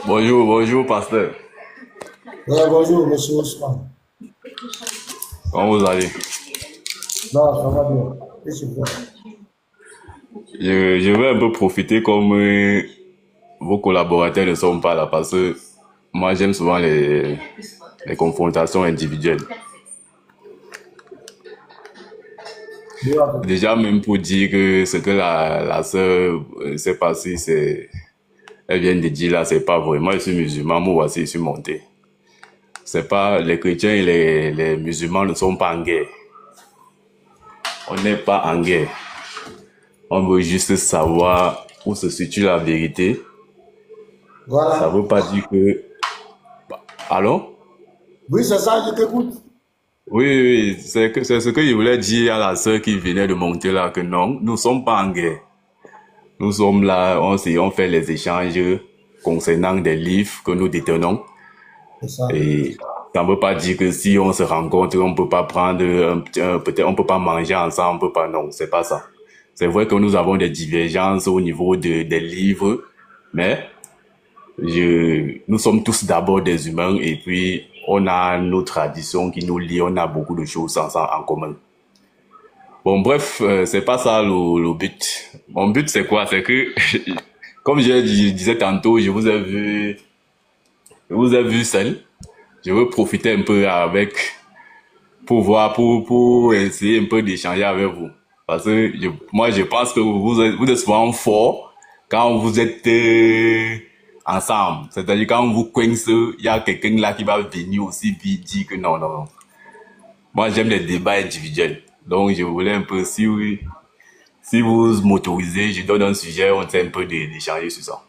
Bonjour, bonjour, pasteur. Ouais, bonjour, monsieur Ousmane. Comment vous allez? Non, ça va bien. Qu'est-ce que tu fais? Je vais un peu profiter comme vos collaborateurs ne sont pas là parce que moi j'aime souvent les confrontations individuelles. Dis-moi. Déjà même pour dire que ce que la sœur s'est passé, elle vient de dire là, c'est pas vrai. Moi je suis musulman, moi voici, je suis monté. C'est pas, les chrétiens et les musulmans ne sont pas en guerre. On n'est pas en guerre. On veut juste savoir où se situe la vérité. Ça Voilà. veut pas dire que... Allô? Oui, c'est ça, je t'écoute. Oui, oui, oui, c'est ce que je voulais dire à la sœur qui venait de monter là, que non, nous sommes pas en guerre. Nous sommes là, on fait les échanges concernant des livres que nous détenons. C'est ça. Et ça ne veut pas dire que si on se rencontre, on peut pas prendre, peut-être on peut pas manger ensemble, on peut pas, non, c'est pas ça. C'est vrai que nous avons des divergences au niveau des livres, mais nous sommes tous d'abord des humains et puis on a nos traditions qui nous lient, on a beaucoup de choses ensemble en commun. Bon, bref, c'est pas ça le but. Mon but, c'est quoi? C'est que, comme je disais tantôt, je vous ai vu seul. Je veux profiter un peu avec, pour essayer un peu d'échanger avec vous. Parce que moi, je pense que vous êtes souvent fort quand vous êtes ensemble. C'est-à-dire quand vous coincez, il y a quelqu'un là qui va venir aussi puis dire que non, non, non. Moi, j'aime les débats individuels. Donc, je voulais un peu, si vous m'autorisez, je donne un sujet, on essaie un peu d'échanger sur ça.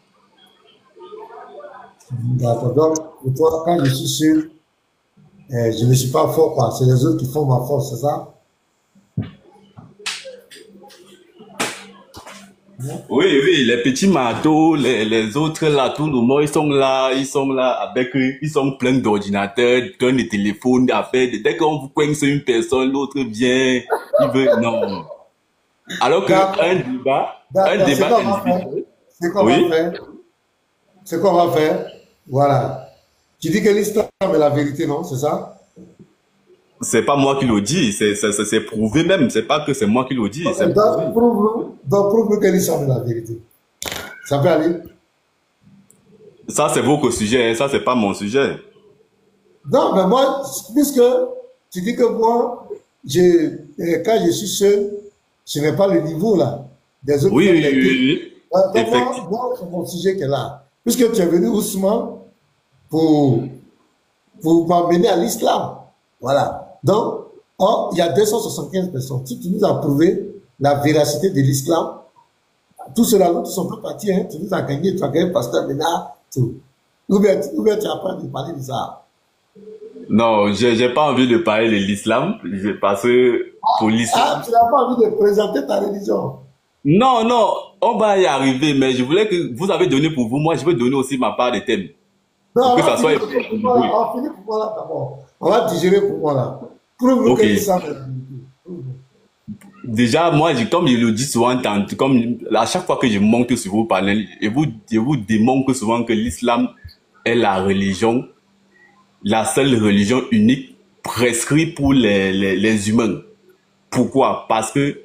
D'accord. Donc, pour toi, quand je suis sûr, je ne suis pas fort, quoi. C'est les autres qui font ma force, c'est ça? Oui, oui, les petits marteaux, les autres là, tout le monde, ils sont là avec eux, ils sont pleins d'ordinateurs, plein de téléphones, d'affaires. Dès qu'on vous coince une personne, l'autre vient, il veut, non. Alors que D'accord. un D'accord. C'est débat quoi on va faire? individuel, C'est quoi on va oui, faire? C'est quoi on va faire? Voilà. Tu dis que l'islam est la vérité, non? C'est ça? c'est pas moi qui le dis, c'est prouvé même, c'est pas que c'est moi qui le dis, c'est Donc, prouvé. prouve que l'islam est la vérité. Ça peut aller? Ça, c'est votre sujet, hein, ça, c'est pas mon sujet. Non, mais moi, puisque tu dis que moi, quand je suis seul, je n'ai pas le niveau là des autres qui Oui, ont oui, oui, été. oui, Donc effectivement. moi c'est mon sujet qui est là. Puisque tu es venu Ousmane pour, pour m'amener à l'islam. Voilà. Donc, il y a 275 personnes. Si tu nous as prouvé la véracité de l'islam, tout cela, nous sont pas partis. Hein. Tu nous as gagné, tu as gagné pasteur Ménard, tout. Ou bien tu as pas de parler de ça. Non, j'ai pas envie de parler de l'islam, parce que pour Ah, l'islam, tu n'as pas envie de présenter ta religion. non, non, on va y arriver, mais je voulais que vous avez donné pour vous, moi je veux donner aussi ma part des thèmes, Non, pour on que va ça soit finir pour moi là. équilibré. On va finir pour moi là d'abord. On va digérer pour moi là. Prouve-nous que Ok. l'islam est la vérité. Prouve-nous. Déjà, moi, comme je le dis souvent, comme à chaque fois que je monte sur vos panels, je vous démontre souvent que l'islam est la religion, la seule religion unique prescrite pour les humains. Pourquoi? Parce que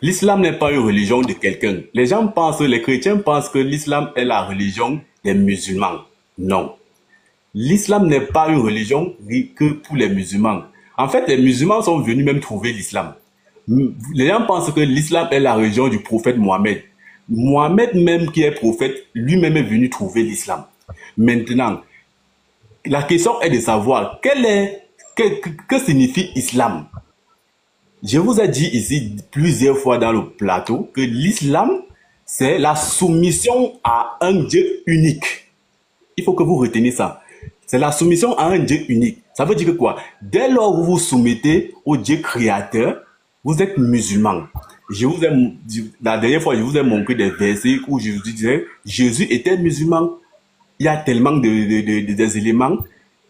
l'islam n'est pas une religion de quelqu'un. Les chrétiens pensent que l'islam est la religion des musulmans. Non. L'islam n'est pas une religion que pour les musulmans. En fait, les musulmans sont venus même trouver l'islam. Les gens pensent que l'islam est la religion du prophète Mohammed. Mohammed même qui est prophète, lui-même est venu trouver l'islam. Maintenant, la question est de savoir que signifie islam. Je vous ai dit ici plusieurs fois dans le plateau que l'islam, c'est la soumission à un Dieu unique. Il faut que vous reteniez ça. C'est la soumission à un Dieu unique. Ça veut dire que quoi? Dès lors que vous vous soumettez au Dieu créateur, vous êtes musulman. La dernière fois, je vous ai montré des versets où je vous disais, Jésus était musulman. Il y a tellement des éléments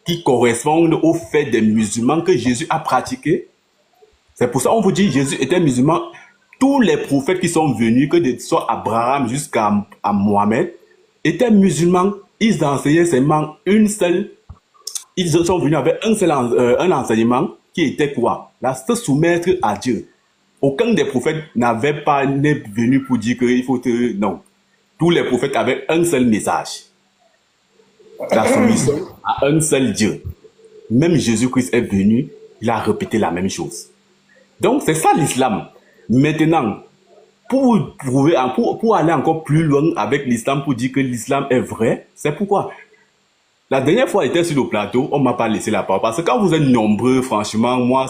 qui correspondent au fait des musulmans que Jésus a pratiqué. C'est pour ça qu'on vous dit Jésus était musulman. Tous les prophètes qui sont venus, que ce soit Abraham jusqu'à Mohamed, étaient musulmans. ils enseignaient seulement une seule, ils sont venus avec un enseignement qui était quoi? Se soumettre à Dieu. Aucun des prophètes n'est venu pour dire qu'il faut non. Tous les prophètes avaient un seul message. La soumission à un seul Dieu. Même Jésus-Christ est venu, il a répété la même chose. Donc c'est ça l'islam. Maintenant, pour aller encore plus loin avec l'islam, pour dire que l'islam est vrai, c'est pourquoi. La dernière fois, j'étais sur le plateau, on m'a pas laissé la parole. Parce que quand vous êtes nombreux, franchement, moi,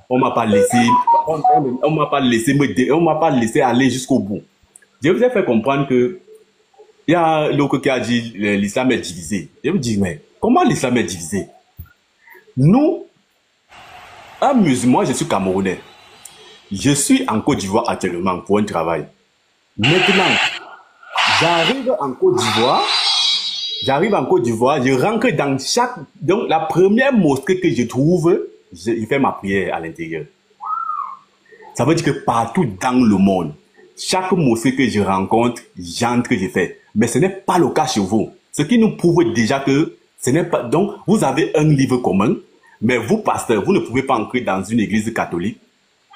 on m'a pas laissé, on m'a pas laissé aller jusqu'au bout. Je vous ai fait comprendre que il y a l'autre qui a dit l'islam est divisé. Je vous dis, mais comment l'islam est divisé? Nous, un musulman, je suis Camerounais. Je suis en Côte d'Ivoire actuellement pour un travail. Maintenant, j'arrive en Côte d'Ivoire, je rentre dans donc la première mosquée que je trouve, je fais ma prière à l'intérieur. Ça veut dire que partout dans le monde, chaque mosquée que je rencontre, j'entre, je fais. Mais ce n'est pas le cas chez vous. Ce qui nous prouve déjà que ce n'est pas, donc vous avez un livre commun, mais vous, pasteur, vous ne pouvez pas entrer dans une église catholique,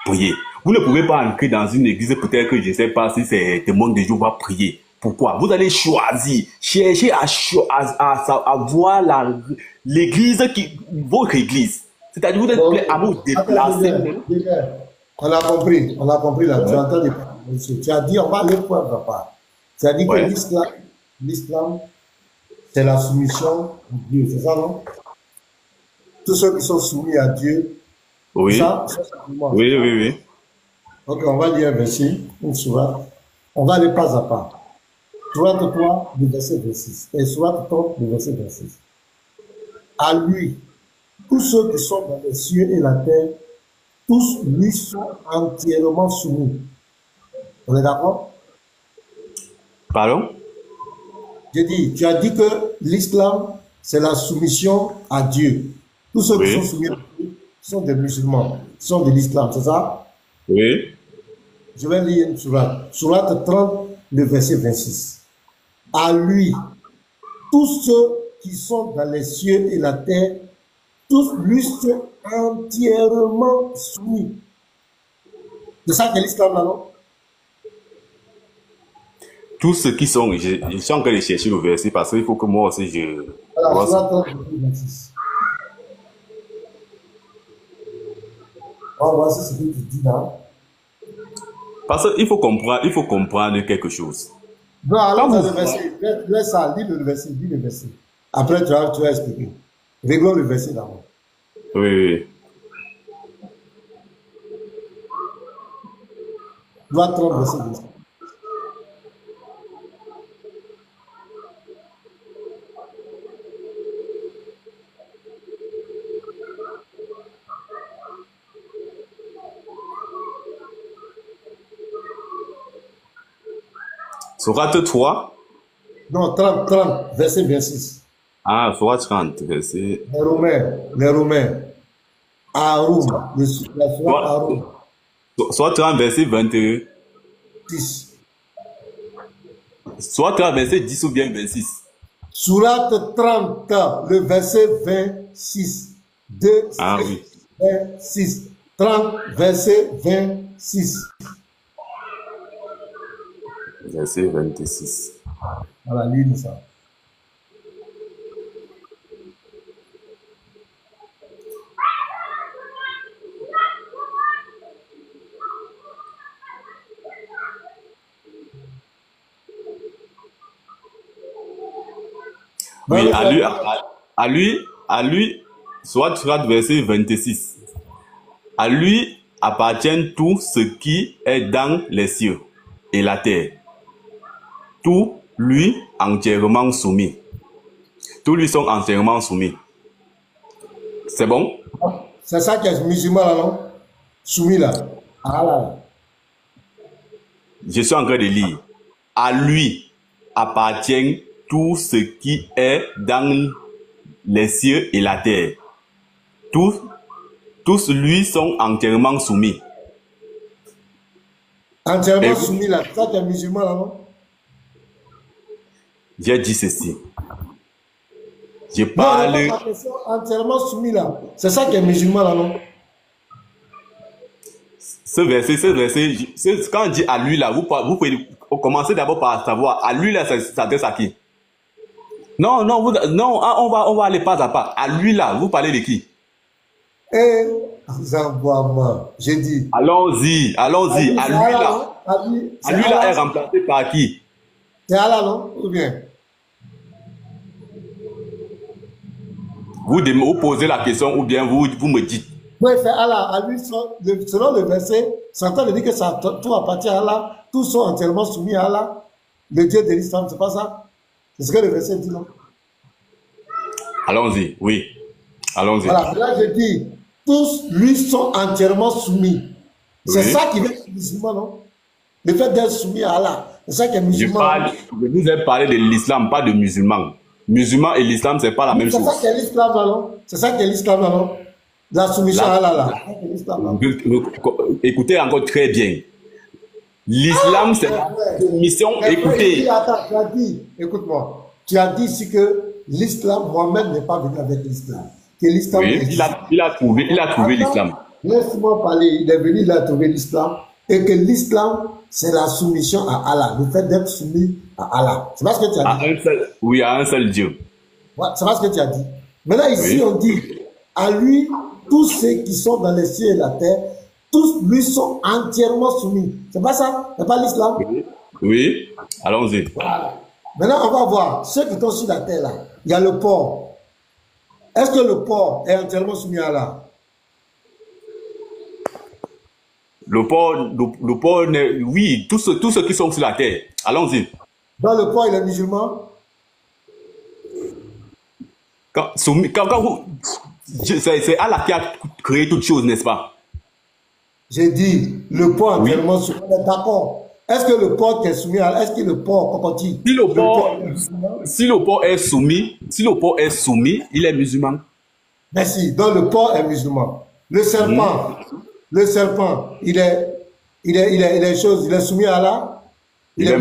prier. Vous ne pouvez pas entrer dans une église, peut-être que je ne sais pas si c'est témoin de Jéhovah, prier. Pourquoi? Vous allez choisir, chercher à voir l'église, votre église. C'est-à-dire, vous êtes prêt à vous déplacer. On a compris là. Tu entends tu as dit, on va aller point par part. Tu as dit que l'islam, c'est la soumission à Dieu, c'est ça, non? Tous ceux qui sont soumis à Dieu, oui. Oui. Ok, on va lire un verset, une sourate. On va aller pas à pas. Sourate 3, le verset 26. Et sourate 30, le verset 26. À lui, tous ceux qui sont dans les cieux et la terre, tous lui sont entièrement soumis. On est d'accord? Pardon? Tu as dit que l'islam, c'est la soumission à Dieu. Tous ceux qui sont soumis à Dieu sont des musulmans, sont de l'islam, c'est ça? Oui. Je vais lire une sourate. Sourate 30, le verset 26. À lui, tous ceux qui sont dans les cieux et la terre, tous lui sont entièrement soumis. C'est ça que l'islam là, non? Tous ceux qui sont, je suis en train de chercher le verset parce qu'il faut que moi aussi je. Alors, sourate 30, verset 26. Voici ce que tu dis là. Parce qu'il faut comprendre quelque chose. Non, alors dans le verset, laisse ça, lis le verset. Après, tu vas expliquer. Réglons le verset d'abord. Oui. Loi 30, verset 10. Sourate 3. Non, 30, verset 26. Ah, Sourate 30, verset. Les Romains. Arum, la sourate Arum. Sourate 30, verset 21. 10. Sourate 30, verset 10 ou bien 26. Sourate 30, le verset 26. 2, ah oui. 26. 30, verset 26. Verset 26. Voilà, lis ça. Oui, à lui, soit verset 26. À lui appartient tout ce qui est dans les cieux et la terre. Tout lui entièrement soumis. Tous lui sont entièrement soumis. C'est bon? C'est ça qui est musulman là, non? Soumis là. Ah là. Je suis en train de lire. À lui appartient tout ce qui est dans les cieux et la terre. Tous lui sont entièrement soumis. Entièrement soumis là. Ça qui est musulman là, non? J'ai dit ceci. Je Non, parle... la question entièrement soumis là. C'est ça qui est musulman là, non? Ce verset, quand on dit à lui là, vous pouvez commencer d'abord par savoir, à lui là, ça s'adresse à qui? Non, on va aller pas à pas. À lui là, vous parlez de qui? Eh, moi, j'ai dit. Allons-y. À lui là. À lui là est remplacé par qui? C'est Allah, non? Ou bien? Vous posez la question ou bien vous me dites. Oui, c'est Allah. À lui, selon le verset, c'est en train de dire que ça, tout appartient à Allah. Tous sont entièrement soumis à Allah. Le Dieu de l'islam, c'est pas ça? C'est ce que le verset dit, non? Allons-y, oui. Allons-y. Voilà, là je dis, tous lui sont entièrement soumis. C'est ça qui est musulman, non? Le fait d'être soumis à Allah, c'est ça qui est musulman. Je vous ai parlé de l'islam, pas de musulman. Musulman et l'islam, c'est pas la même chose. C'est ça qui est l'islam, non? C'est ça qui est l'islam, non? La soumission à Allah, là. Écoutez encore très bien. L'islam, c'est la soumission. Écoutez. Attends, tu as dit, écoute-moi, tu as dit ici que l'islam, Mohamed n'est pas venu avec l'islam. Que l'islam oui, il a trouvé l'islam. Laisse-moi parler, il est venu, il a trouvé l'islam. Et que l'islam, c'est la soumission à Allah, le fait d'être soumis à Allah. C'est pas ce que tu as dit. À un seul Dieu. Ouais, c'est pas ce que tu as dit. Maintenant, ici, on dit, à lui, tous ceux qui sont dans les cieux et la terre, tous lui sont entièrement soumis. C'est pas ça? C'est pas l'islam? Oui. Allons-y. Voilà. Maintenant, on va voir, ceux qui sont sur la terre là, il y a le porc. Est-ce que le porc est entièrement soumis à Allah? Le porc, oui, tous ceux qui sont sur la terre. Allons-y. Dans le porc, il est musulman? C'est Allah qui a créé toutes choses, n'est-ce pas? J'ai dit, le porc entièrement soumis. D'accord. Est-ce que le porc qui est soumis à Allah, est-ce que le porc cocotier? Si le porc est soumis, il est musulman. Merci. Donc le porc est musulman. Le serpent, il est soumis à Allah. Je vais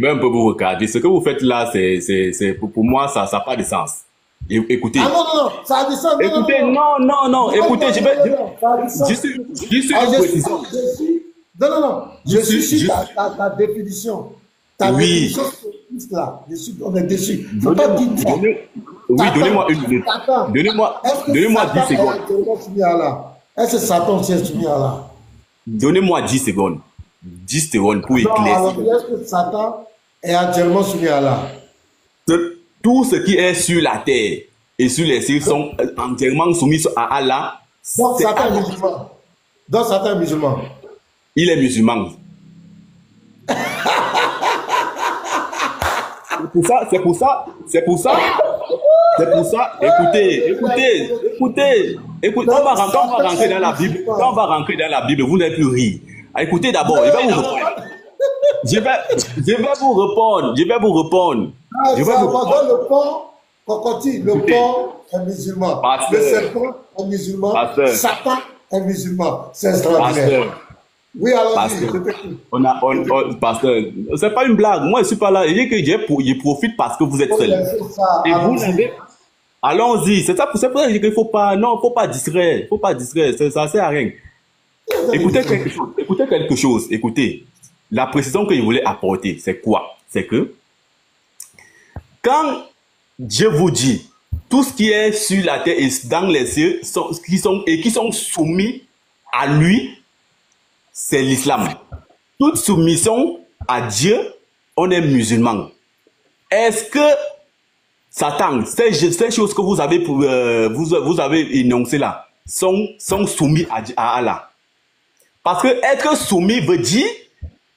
un peu vous regarder. Ce que vous faites là, c'est pour moi, ça n'a pas de sens. Écoutez. Ah non, ça a du sens. Écoutez, non. Écoutez, je suis précision. Non. Je suis ta définition. Ta définition, c'est là. On est dessus. Faut pas dire ça. Oui, donnez-moi une minute. Donnez-moi 10 secondes. Est-ce que Satan aussi est soumis à Allah? Donnez-moi 10 secondes. 10 secondes pour éclaircir. Est-ce que Satan est entièrement soumis à Allah? Tout ce qui est sur la terre et sur les cieux sont entièrement soumis à Allah. Donc Satan est musulman. Donc Satan est musulman. Il est musulman. C'est pour ça. Écoutez. On va rentrer dans la Bible. Quand on va rentrer dans la Bible, vous n'allez plus rire. Écoutez d'abord, je vais vous répondre. Je vais vous répondre. Le porc, cocotier, le porc est musulman. Le serpent est musulman. Satan est musulman. C'est extraordinaire. Oui, alors, pasteur, c'est pas une blague. Moi, je suis pas là. Je dis que je profite parce que vous êtes seul. Et vous n'avez. Allons-y. C'est pour ça que je dis qu'il faut pas distraire. Ça sert à rien. Écoutez quelque chose. Écoutez. La précision que je voulais apporter, c'est quoi? C'est que quand Dieu vous dit tout ce qui est sur la terre et dans les cieux qui sont soumis à lui, c'est l'islam. Toute soumission à Dieu, on est musulman. Est-ce que Satan, ces choses que vous avez énoncées là, sont soumis à Allah? Parce que être soumis veut dire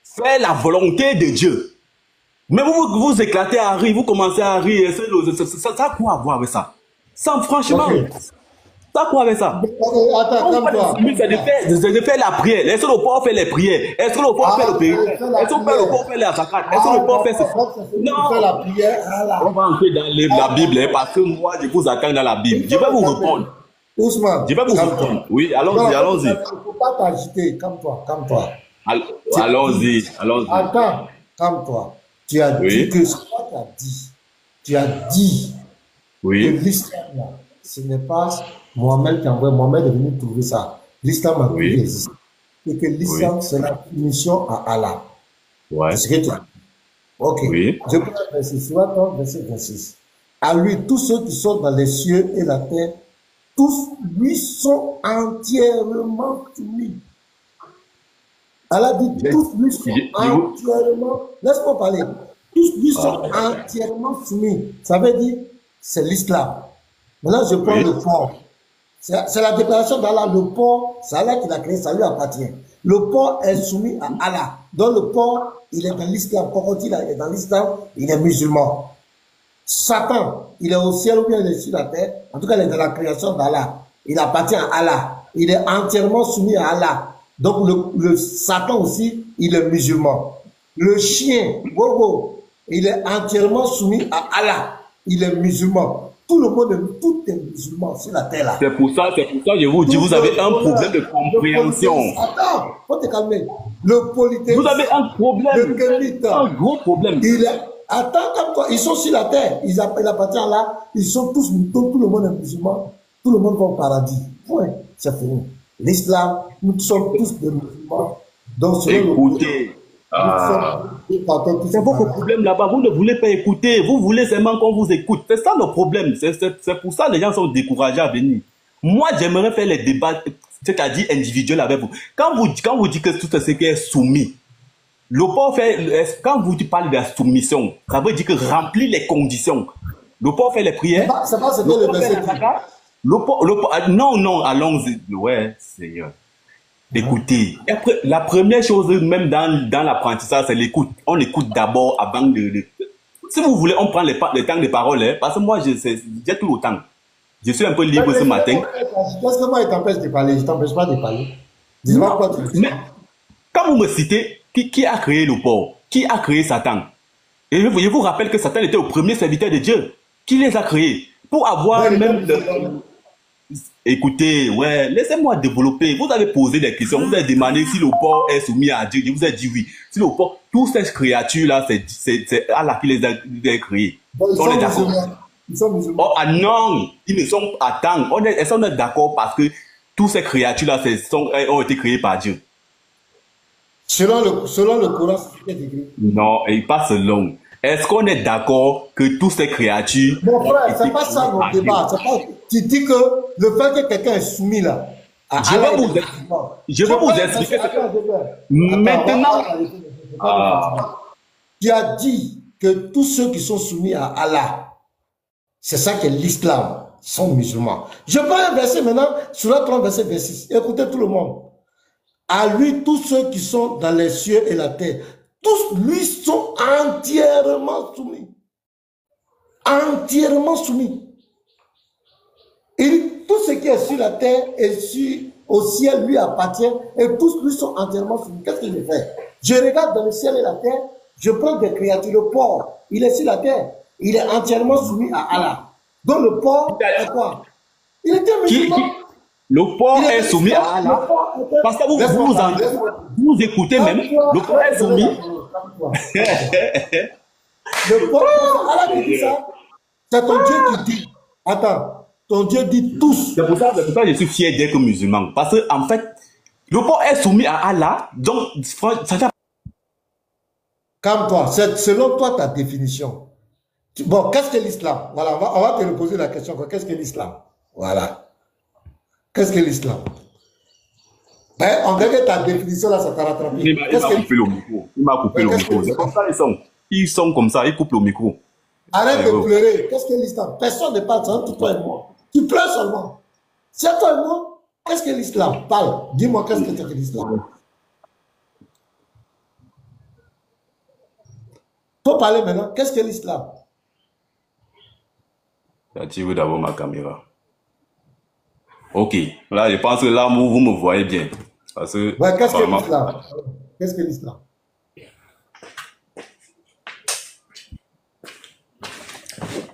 faire la volonté de Dieu. Mais vous éclatez à rire, vous commencez à rire. Ça a quoi à voir avec ça? Franchement, ça a quoi avec ça? Attends, calme-toi. C'est de faire la prière. Est-ce que le porc fait les prières? Est-ce que le porc fait le pays? Est-ce que le porc fait la zakat? Est-ce que le porc fait ce... Non. On va entrer dans la Bible parce que moi, je vous attends dans la Bible. Je vais vous répondre. Ousmane. Je vais vous répondre. Oui, allons-y. Il ne faut pas t'agiter. Calme-toi. Allons-y. Attends, calme-toi. Tu as dit Oui. que ce que tu as dit. Tu as dit que Oui. l'islam, là, ce n'est pas Mohamed qui a envoyé. Mohamed est venu trouver ça. L'islam a toujours Oui. existé. Et que Oui. l'islam, c'est la punition à Allah. C'est Ouais. ce que tu as dit. Ok. Oui. Je prends le verset suivant, verset 26. À lui, tous ceux qui sont dans les cieux et la terre, tous lui sont entièrement soumis. Allah dit, Je- tous lui sont je vous- entièrement, laisse-moi parler, tous lui sont entièrement soumis. Ça veut dire, c'est l'islam. Maintenant, je prends Oui. le port. C'est la déclaration d'Allah. Le port, c'est Allah qui l'a créé, ça lui appartient. Le port est soumis à Allah. Donc le port, il est dans l'islam. Quand il est dans l'islam, il est musulman. Satan, il est au ciel ou bien il est sur la terre. En tout cas, il est dans la création d'Allah. Il appartient à Allah. Il est entièrement soumis à Allah. Donc le Satan aussi, il est musulman. Le chien, Gogo, il est entièrement soumis à Allah. Il est musulman. Tout le monde, tout est musulman sur la terre là. C'est pour ça, je vous dis, vous avez un problème de compréhension. Attends, faut te calmer. Le polythéisme. Vous avez un problème, Le kémite. un gros problème. Il est, attends, comme toi, ils sont sur la terre. Il appartient à là. Ils sont tous, tout le monde est musulman. Tout le monde va au paradis. Point. C'est fini. L'islam, nous sommes tous des musulmans. Donc, Écoutez. C'est votre problème là-bas. Vous ne voulez pas écouter. Vous voulez seulement qu'on vous écoute. C'est ça le problème. C'est pour ça que les gens sont découragés à venir. Moi, j'aimerais faire les débats, c'est-à-dire individuels avec vous. Quand vous dites que tout ce qui est soumis, le port fait, quand vous parlez de la soumission, ça veut dire que remplir les conditions. Le port fait les prières. C'est pas ce que le verset dit. Non, allons-y. Ouais, Seigneur. Écoutez, après, la première chose, même dans l'apprentissage, c'est l'écoute. On écoute d'abord avant de... Si vous voulez, on prend le temps de parole, hein, parce que moi, j'ai tout le temps. Je suis un peu libre ce matin. Parce que moi, il t'empêche de parler. Je t'empêche pas de parler. Dis-moi quoi tu dis. Mais quand vous me citez, qui a créé le port? Qui a créé Satan? Et je vous rappelle que Satan était le premier serviteur de Dieu. Qui les a créés? Pour avoir même... Écoutez, ouais, laissez-moi développer. Vous avez posé des questions, vous avez demandé si le porc est soumis à Dieu. Je vous ai dit oui. Si le porc, toutes ces créatures-là, c'est Allah qui les a créées. On est d'accord. Ils sont musulmans. Oh, ah non, ils ne sont pas tant. On est d'accord parce que toutes ces créatures-là ont été créées par Dieu. Selon le Coran, c'est écrit. Non, et pas selon. Est-ce qu'on est d'accord que toutes ces créatures... Mon frère, c'est pas ça mon débat. Tu dis que le fait que quelqu'un est soumis là... Je vais vous expliquer. Maintenant... Tu as dit que tous ceux qui sont soumis à Allah, c'est ça que l'islam, sont musulmans. Je prends un verset maintenant, sur la 30, verset 26. Écoutez tout le monde. À lui, tous ceux qui sont dans les cieux et la terre, tous lui sont entièrement soumis. Entièrement soumis. Et tout ce qui est sur la terre et au ciel lui appartient et tous lui sont entièrement soumis. Qu'est-ce que je fais? Je regarde dans le ciel et la terre, je prends des créatures. Le porc, il est sur la terre. Il est entièrement soumis à Allah. Donc le porc est quoi? Il était musulman. Le porc est soumis à Allah. Parce que vous écoutez même, le porc est soumis. Le porc, Allah dit ça. C'est ton Dieu qui dit. Attends, ton Dieu dit tous. C'est pour ça que je suis fier d'être musulman. Parce que, en fait, le porc est soumis à Allah. Donc, ça... Calme-toi. C'est selon toi ta définition. Bon, qu'est-ce que l'islam? Voilà, on va te poser la question. Qu'est-ce que l'islam? Voilà. Qu'est-ce que l'islam? Ben, on dirait que ta définition là, ça t'a rattrapé. Il m'a coupé le micro. Il m'a coupé le micro. C'est comme ça ils sont. Ils sont comme ça, ils coupent le micro. Arrête de pleurer. Qu'est-ce que l'islam? Personne ne parle, c'est entre toi et moi. Tu pleures seulement. C'est toi et moi. Qu'est-ce que l'islam? Parle. Dis-moi qu'est-ce que c'est que l'islam? Faut parler maintenant. Qu'est-ce que l'islam? J'active d'abord ma caméra. Ok. Là, je pense que là, vous me voyez bien. Parce que... Ouais, qu'est-ce que l'islam? Qu'est-ce que l'islam?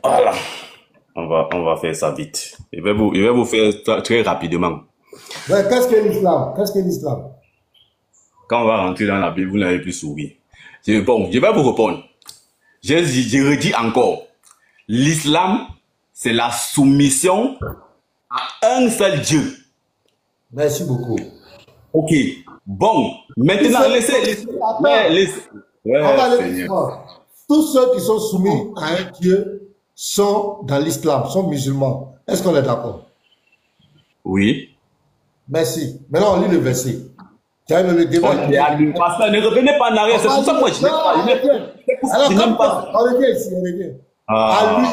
Voilà. On va faire ça vite. Je vais vous faire ça très rapidement. Ouais, qu'est-ce que l'islam? Qu'est-ce que l'islam? Quand on va rentrer dans la Bible, vous n'avez plus souri. Bon, je vais vous répondre. Je redis encore. L'islam, c'est la soumission à un seul Dieu. Merci beaucoup. Ok. Bon, maintenant, laissez. On va aller doucement. Tous ceux qui sont soumis à un Dieu sont dans l'islam, sont musulmans. Est-ce qu'on est d'accord? Oui. Merci. Maintenant, on lit le verset. Le débat. Pasteur, ne revenez pas en arrière. C'est pour ça que moi, je n'aime pas. Alors, comme quoi, on revient ici, on revient. À lui,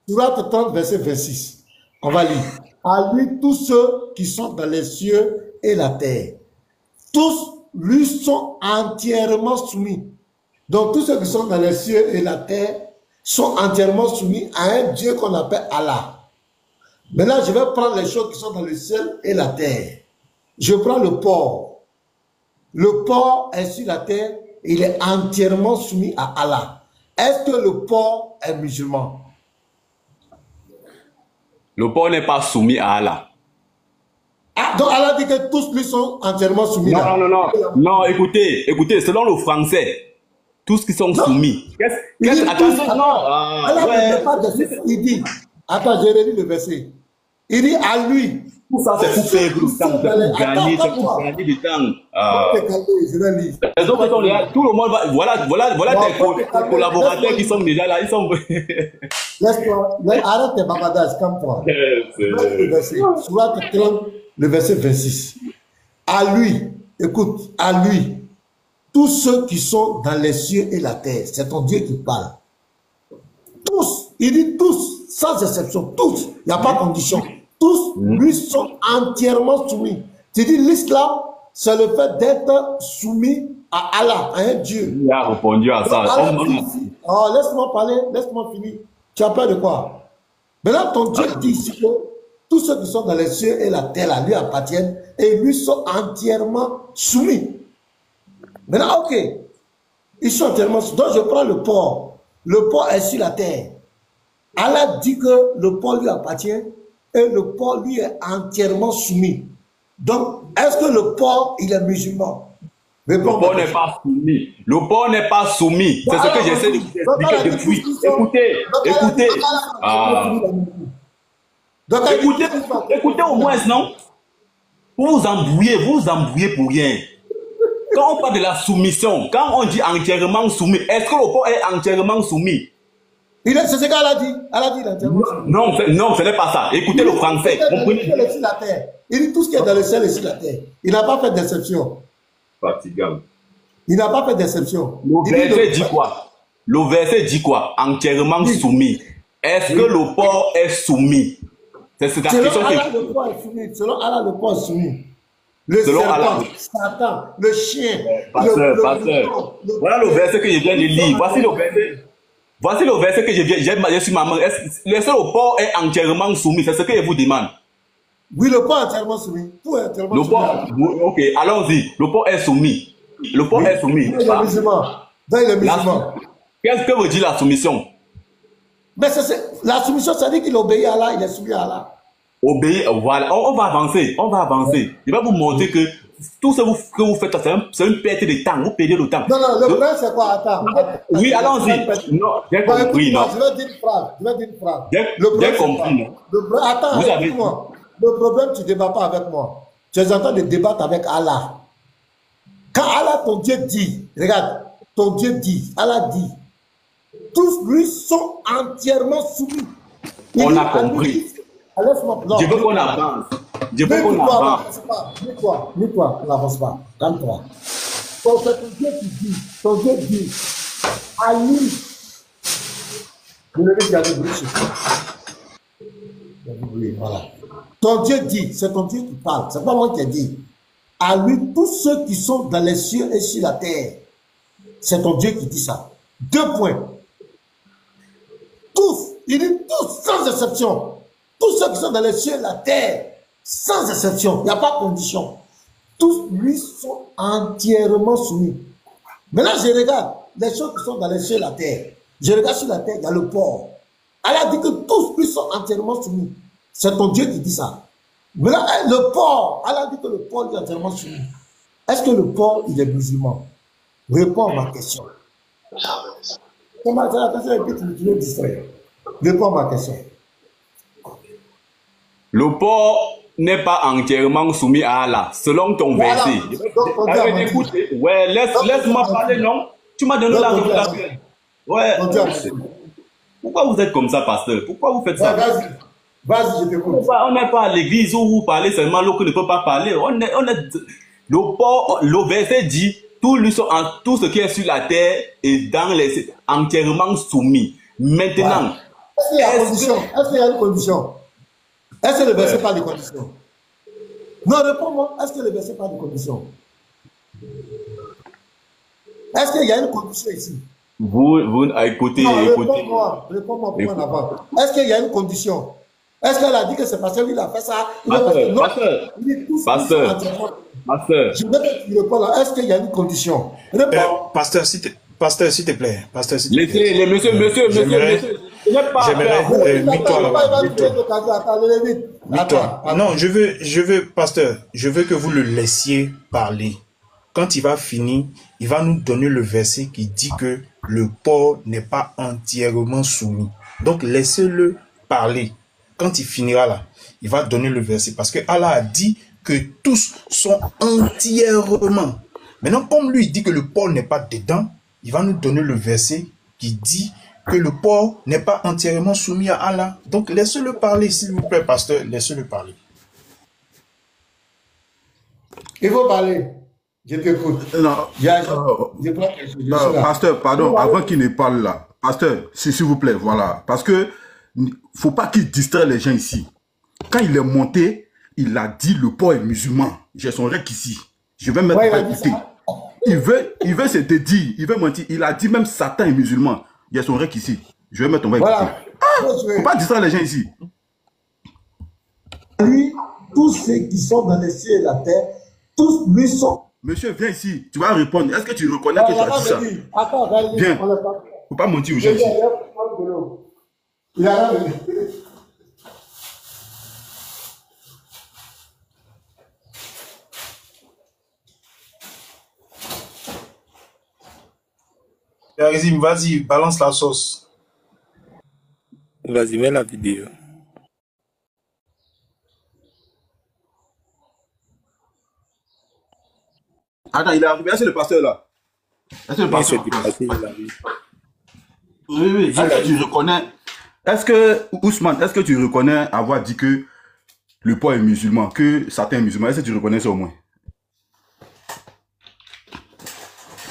Sourate 30, verset 26. On va lire. À lui, tous ceux qui sont dans les cieux et la terre, tous lui sont entièrement soumis. Donc, tous ceux qui sont dans les cieux et la terre sont entièrement soumis à un Dieu qu'on appelle Allah. Maintenant, je vais prendre les choses qui sont dans le ciel et la terre. Je prends le porc. Le porc est sur la terre et il est entièrement soumis à Allah. Est-ce que le porc est musulman? Le porc n'est pas soumis à Allah. Ah, donc Allah dit que tous lui sont entièrement soumis. Non, écoutez, selon le français, tous qui sont soumis. Attention, non. Allah ne pas de il dit, attends, j'ai relis le verset. Il dit à lui. Tout ça, c'est pour faire du temps, c'est pour gagner du temps. Tout le monde va. Voilà tes collaborateurs qui sont déjà là. Ils sont. Laisse-toi. Arrête tes babadages, calme-toi. Le verset. Sourate 30, le verset 26. À lui, écoute, à lui, tous ceux qui sont dans les cieux et la terre, c'est ton Dieu qui parle. Tous, il dit tous, sans exception, tous, il n'y a pas de condition. Tous lui sont entièrement soumis. Tu dis l'islam, c'est le fait d'être soumis à Allah, à un Dieu. Il a répondu à ça. Oh, laisse-moi parler, laisse-moi finir. Tu as peur de quoi? Maintenant, ton Dieu dit ici que tous ceux qui sont dans les cieux et la terre là, lui appartiennent et lui sont entièrement soumis. Maintenant, ok, ils sont entièrement soumis. Donc, je prends le porc. Le porc est sur la terre. Allah dit que le porc lui appartient. Et le porc, lui, est entièrement soumis. Donc, est-ce que le porc, il est musulman? Le porc n'est pas soumis. Le porc n'est pas soumis. C'est ce que j'essaie de vous expliquer depuis. Écoutez au moins, non? Vous vous embrouillez pour rien. Quand on parle de la soumission, quand on dit entièrement soumis, est-ce que le porc est entièrement soumis? C'est ce qu'elle a dit. Elle a dit l'entièrement. Non, ce n'est pas ça. Écoutez le français. Il dit tout ce qui est dans le ciel et sur la terre. Il n'a pas fait d'exception. Fatigant. Il n'a pas fait d'exception. Le verset dit quoi? Le verset dit quoi? Entièrement soumis. Est-ce que le porc est soumis? C'est cette question que... le porc est soumis. Selon Allah, le porc est soumis. Le serpent, Satan, le chien. Pasteur. Voilà le verset que je viens de lire. Voici le verset que j'ai sur ma main. Est-ce que le porc est entièrement soumis? C'est ce que je vous demande. Oui, le porc est entièrement soumis. Tout est entièrement soumis. Ok, allons-y. Le porc est soumis. Le porc est soumis. Il est musulman. Qu'est-ce que veut dire la soumission? Mais la soumission, ça dit qu'il obéit à Allah, il est soumis à Allah. Obéir, voilà. On va avancer. Je vais vous montrer que tout ce que vous faites, c'est une perte de temps. Vous perdez le temps. Non, le problème, c'est quoi? Attends. Oui, allons-y. Non, j'ai compris, non. Je vais dire une phrase. J'ai compris, non. Attends, écoute-moi. Le problème, tu ne débats pas avec moi. Tu es en train de débattre avec Allah. Quand Allah, ton Dieu, dit, regarde, ton Dieu dit, Allah dit, tous lui sont entièrement soumis. On a compris. Je veux qu'on avance. Mets-toi, on n'avance pas. Calme-toi. Donc, c'est ton Dieu dit, à lui. Je le dis, il y a du bruit chez toi. Il y a du bruit, voilà. Ton Dieu dit, c'est ton Dieu qui parle, c'est pas moi qui ai dit. À lui, tous ceux qui sont dans les cieux et sur la terre, c'est ton Dieu qui dit ça. 2 points. Tous, il dit tous, sans exception. Tous ceux qui sont dans les cieux et la terre, sans exception, il n'y a pas de condition. Tous lui sont entièrement soumis. Maintenant, je regarde les choses qui sont dans les cieux et la terre. Je regarde sur la terre, il y a le porc. Allah dit que tous lui sont entièrement soumis. C'est ton Dieu qui dit ça. Maintenant, le porc, Allah dit que le porc est entièrement soumis. Est-ce que le porc, il est musulman? Réponds à ma question. Attention, et puis tu veux distraire. Réponds à ma question. Le porc n'est pas entièrement soumis à Allah, selon ton verset. Écoute, ouais, laisse-moi parler, non? Tu m'as donné la réponse. Ouais. Pourquoi vous êtes comme ça, pasteur? Pourquoi vous faites ça? Vas-y, je t'écoute. On n'est pas à l'église où vous parlez seulement, l'autre ne peut pas parler. Le verset dit, tout ce qui est sur la terre est entièrement soumis. Maintenant, est-ce qu'il y a une condition? Est-ce que le verset parle de conditions? Non, réponds-moi. Est-ce que le verset parle de conditions? Est-ce qu'il y a une condition ici? Vous écoutez. Non, réponds-moi pour en avant. Est-ce qu'il y a une condition? Est-ce qu'elle a dit que c'est parce que lui, il a fait ça? Pasteur. Je veux que tu réponds là. Est-ce qu'il y a une condition? Pasteur, s'il te plaît. Laissez, monsieur. Non, je veux, pasteur, je veux que vous le laissiez parler. Quand il va finir, il va nous donner le verset qui dit que le porc n'est pas entièrement soumis. Donc, laissez-le parler. Quand il finira là, il va donner le verset. Parce que Allah a dit que tous sont entièrement. Maintenant, comme lui dit que le porc n'est pas dedans, il va nous donner le verset qui dit que le porc n'est pas entièrement soumis à Allah. Donc, laissez-le parler, s'il vous plaît, pasteur. Laissez-le parler. Il faut parler. Je t'écoute. Non, pasteur, pardon, avant qu'il ne parle là. Pasteur, s'il vous plaît, voilà. Parce que, faut pas qu'il distrait les gens ici. Quand il est monté, il a dit le porc est musulman. J'ai son rec ici. Je vais mettre à écouter. Il veut se dédier, il veut mentir. Il a dit même Satan est musulman. Il y a son rec ici. Je vais mettre, on va écouter. Faut pas distraire les gens ici. Lui, tous ceux qui sont dans les cieux et la terre, tous lui sont. Monsieur, viens ici. Tu vas répondre. Est-ce que tu reconnais que tu as dit ça? Attends, viens. Faut pas mentir aux gens ici. Il a rien. Vas-y, balance la sauce. Vas-y, mets la vidéo. Attends, il est arrivé. Est-ce que le pasteur là? Est-ce que le pasteur Oui. Est-ce que tu reconnais? Est-ce que, Ousmane, est-ce que tu reconnais avoir dit que le porc est musulman, que Satan est musulman? Est-ce que tu reconnais ça au moins?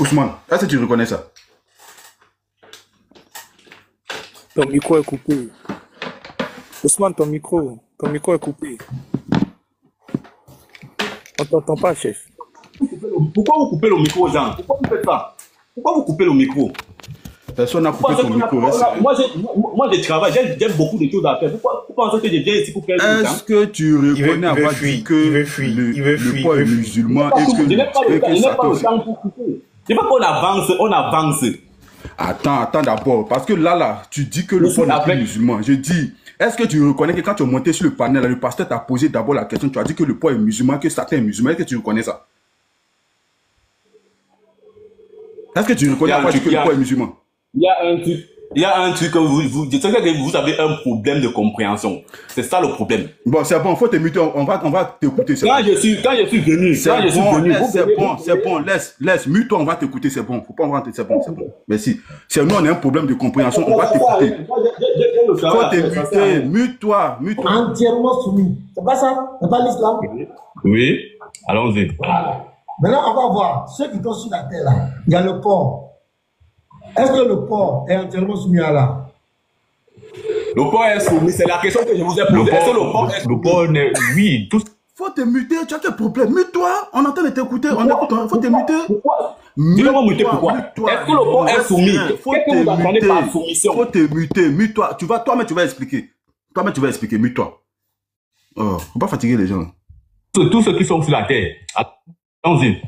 Ousmane, est-ce que tu reconnais ça? Ton micro est coupé. Ousmane, ton micro est coupé. On t'entend pas, chef. Pourquoi vous coupez le micro, Jean? Pourquoi vous faites ça? Pourquoi vous coupez le micro? Personne n'a coupé son micro. Moi, je travaille, j'ai beaucoup de choses à faire. Pourquoi vous pensez que je viens ici pour faire le temps? Est-ce que tu reconnais avoir dit que le porc est musulman et que je n'ai pas le temps pour couper. Je veux qu'on avance. Attends d'abord, parce que là, tu dis que le porc n'est pas musulman. Je dis, est-ce que tu reconnais que quand tu es monté sur le panel, le pasteur t'a posé d'abord la question, tu as dit que le porc est musulman, que Satan est musulman, est-ce que tu reconnais ça? Est-ce que tu reconnais que le porc est musulman? Il y a un truc que vous avez un problème de compréhension. C'est ça le problème. Bon, c'est bon, faut te muter, on va t'écouter. Quand je suis venu, c'est bon, laisse, mute-toi, on va t'écouter, c'est bon. Faut pas rentrer, c'est bon. Merci. C'est nous, on a un problème de compréhension, on va t'écouter. Faut te muter, mute-toi. Entièrement soumis. C'est pas ça? C'est pas l'islam? Oui, allons-y. Maintenant, on va voir. Ceux qui sont sur la terre là, il y a le porc. Est-ce que le porc est entièrement soumis à Allah? Le porc est soumis, c'est la question que je vous ai posée. Est-ce que le porc est soumis? Oui, tout. Faut te muter, tu as quel problème? Mute-toi, on entend de t'écouter, on écoute, faut te muter. Pourquoi? Dis-moi muter pourquoi? Est-ce que le porc est soumis? Qu'est-ce que vous attendez par soumission? Faut te muter, mute-toi. Toi-même tu vas expliquer. Mute-toi. Oh, faut pas fatiguer les gens. Tous ceux qui sont sur la terre. Allons-y.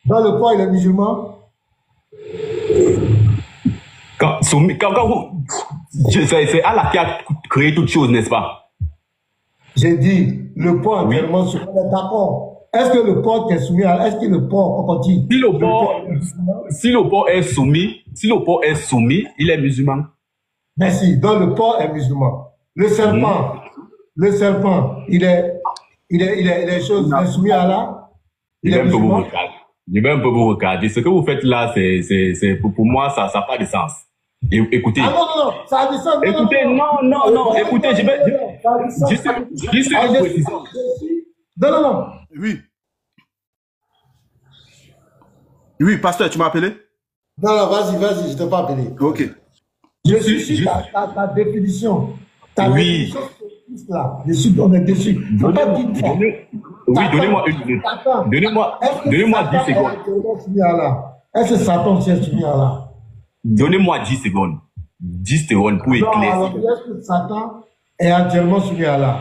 Dans le porc, il est musulman? C'est Allah qui a créé toutes choses, n'est-ce pas? J'ai dit, le porc entièrement soumis, d'accord. est-ce que le porc qui est soumis à... Est-ce que le porc, on dit... Si le porc est soumis, il est musulman. Merci. Donc le porc est musulman. Le serpent, il est soumis à Allah. Je vais un peu vous regarder. Ce que vous faites là, c'est pour moi, ça n'a pas de sens. Écoutez. Ah non, ça a du sens. Écoutez, non, écoutez, je vais juste une précision. Non. Oui, pasteur, tu m'as appelé? Non, vas-y, je t'ai pas appelé. Ok. Je suis ta définition. Oui. On est dessus. Oui, donnez-moi une minute. Donnez-moi 10 secondes. Est-ce que Satan est soumis à Allah? Donnez-moi 10 secondes. 10 secondes pour éclaircir. Est-ce que Satan est entièrement soumis à Allah?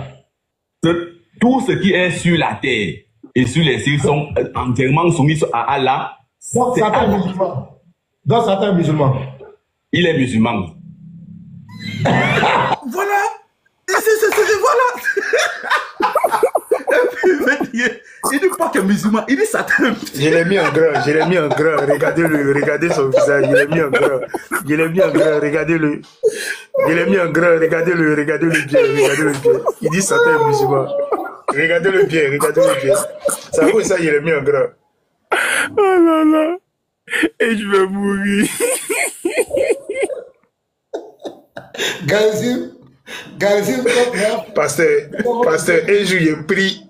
Tout ce qui est sur la terre et sur les cieux sont entièrement soumis à Allah. Donc Satan est musulman. Il est musulman. Voilà. Il dit pas qu'il est musulman, il dit Satan. Je l'ai mis en grand, regardez son visage, je l'ai mis en grand, regardez-le. Je l'ai mis en grand, regardez-le bien. Il dit Satan est musulman. Regardez-le bien. Ça vaut ça, je l'ai mis en grand. Oh là là. Et je vais mourir. Gazim, Pasteur, un jour j'ai pris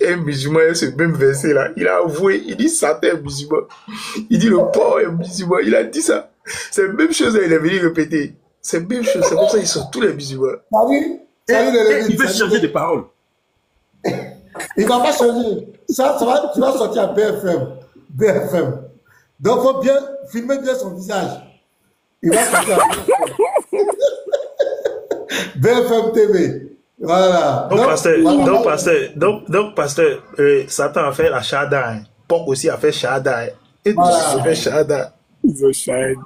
un musulman, ce même verset là, il a avoué, il dit Satan est musulman, il dit le porc est musulman, il a dit ça. C'est la même chose, il est venu répéter. C'est la même chose, c'est comme ça ils sont tous les musulmans. Il veut changer de parole. Il va pas changer. Tu vas sortir à BFM. Donc il faut bien filmer bien son visage. Il va sortir à BFM TV. Voilà. Donc, pasteur, Satan a fait la Shahada. Porc aussi a fait Shahada. Et tout ça fait Shahada.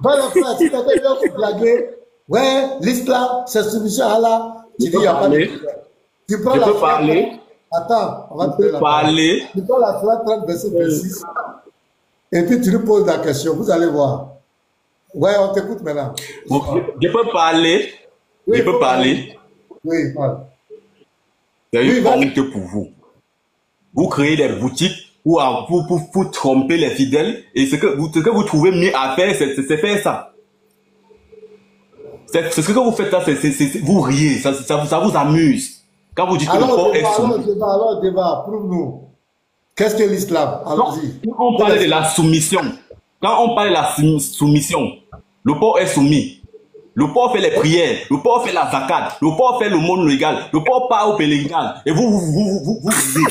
Voilà, frère, si t'as bien pour blaguer, ouais, l'islam, c'est soumission à Allah. Tu dis, il n'y a pas de. Tu prends la parler. Attends, on va te parler. Tu prends la Sourate 30, verset 26. Et puis tu lui poses la question, vous allez voir. Ouais, on t'écoute maintenant. Je peux parler. Oui, je peux parler. Oui, parle. C'est une honte pour vous. Vous créez des boutiques pour tromper les fidèles et ce que vous trouvez mieux à faire, c'est faire ça. C'est ce que vous faites là, vous riez, ça vous amuse. Quand vous dites que le porc est soumis. Alors, débat, prouve-nous. Qu'est-ce que l'islam? Allons-y. Quand on parle de la soumission, le porc est soumis. Le porc fait les prières, le porc fait la zakat, le porc fait le monde légal, le porc part au pèlerinage. Et vous riez.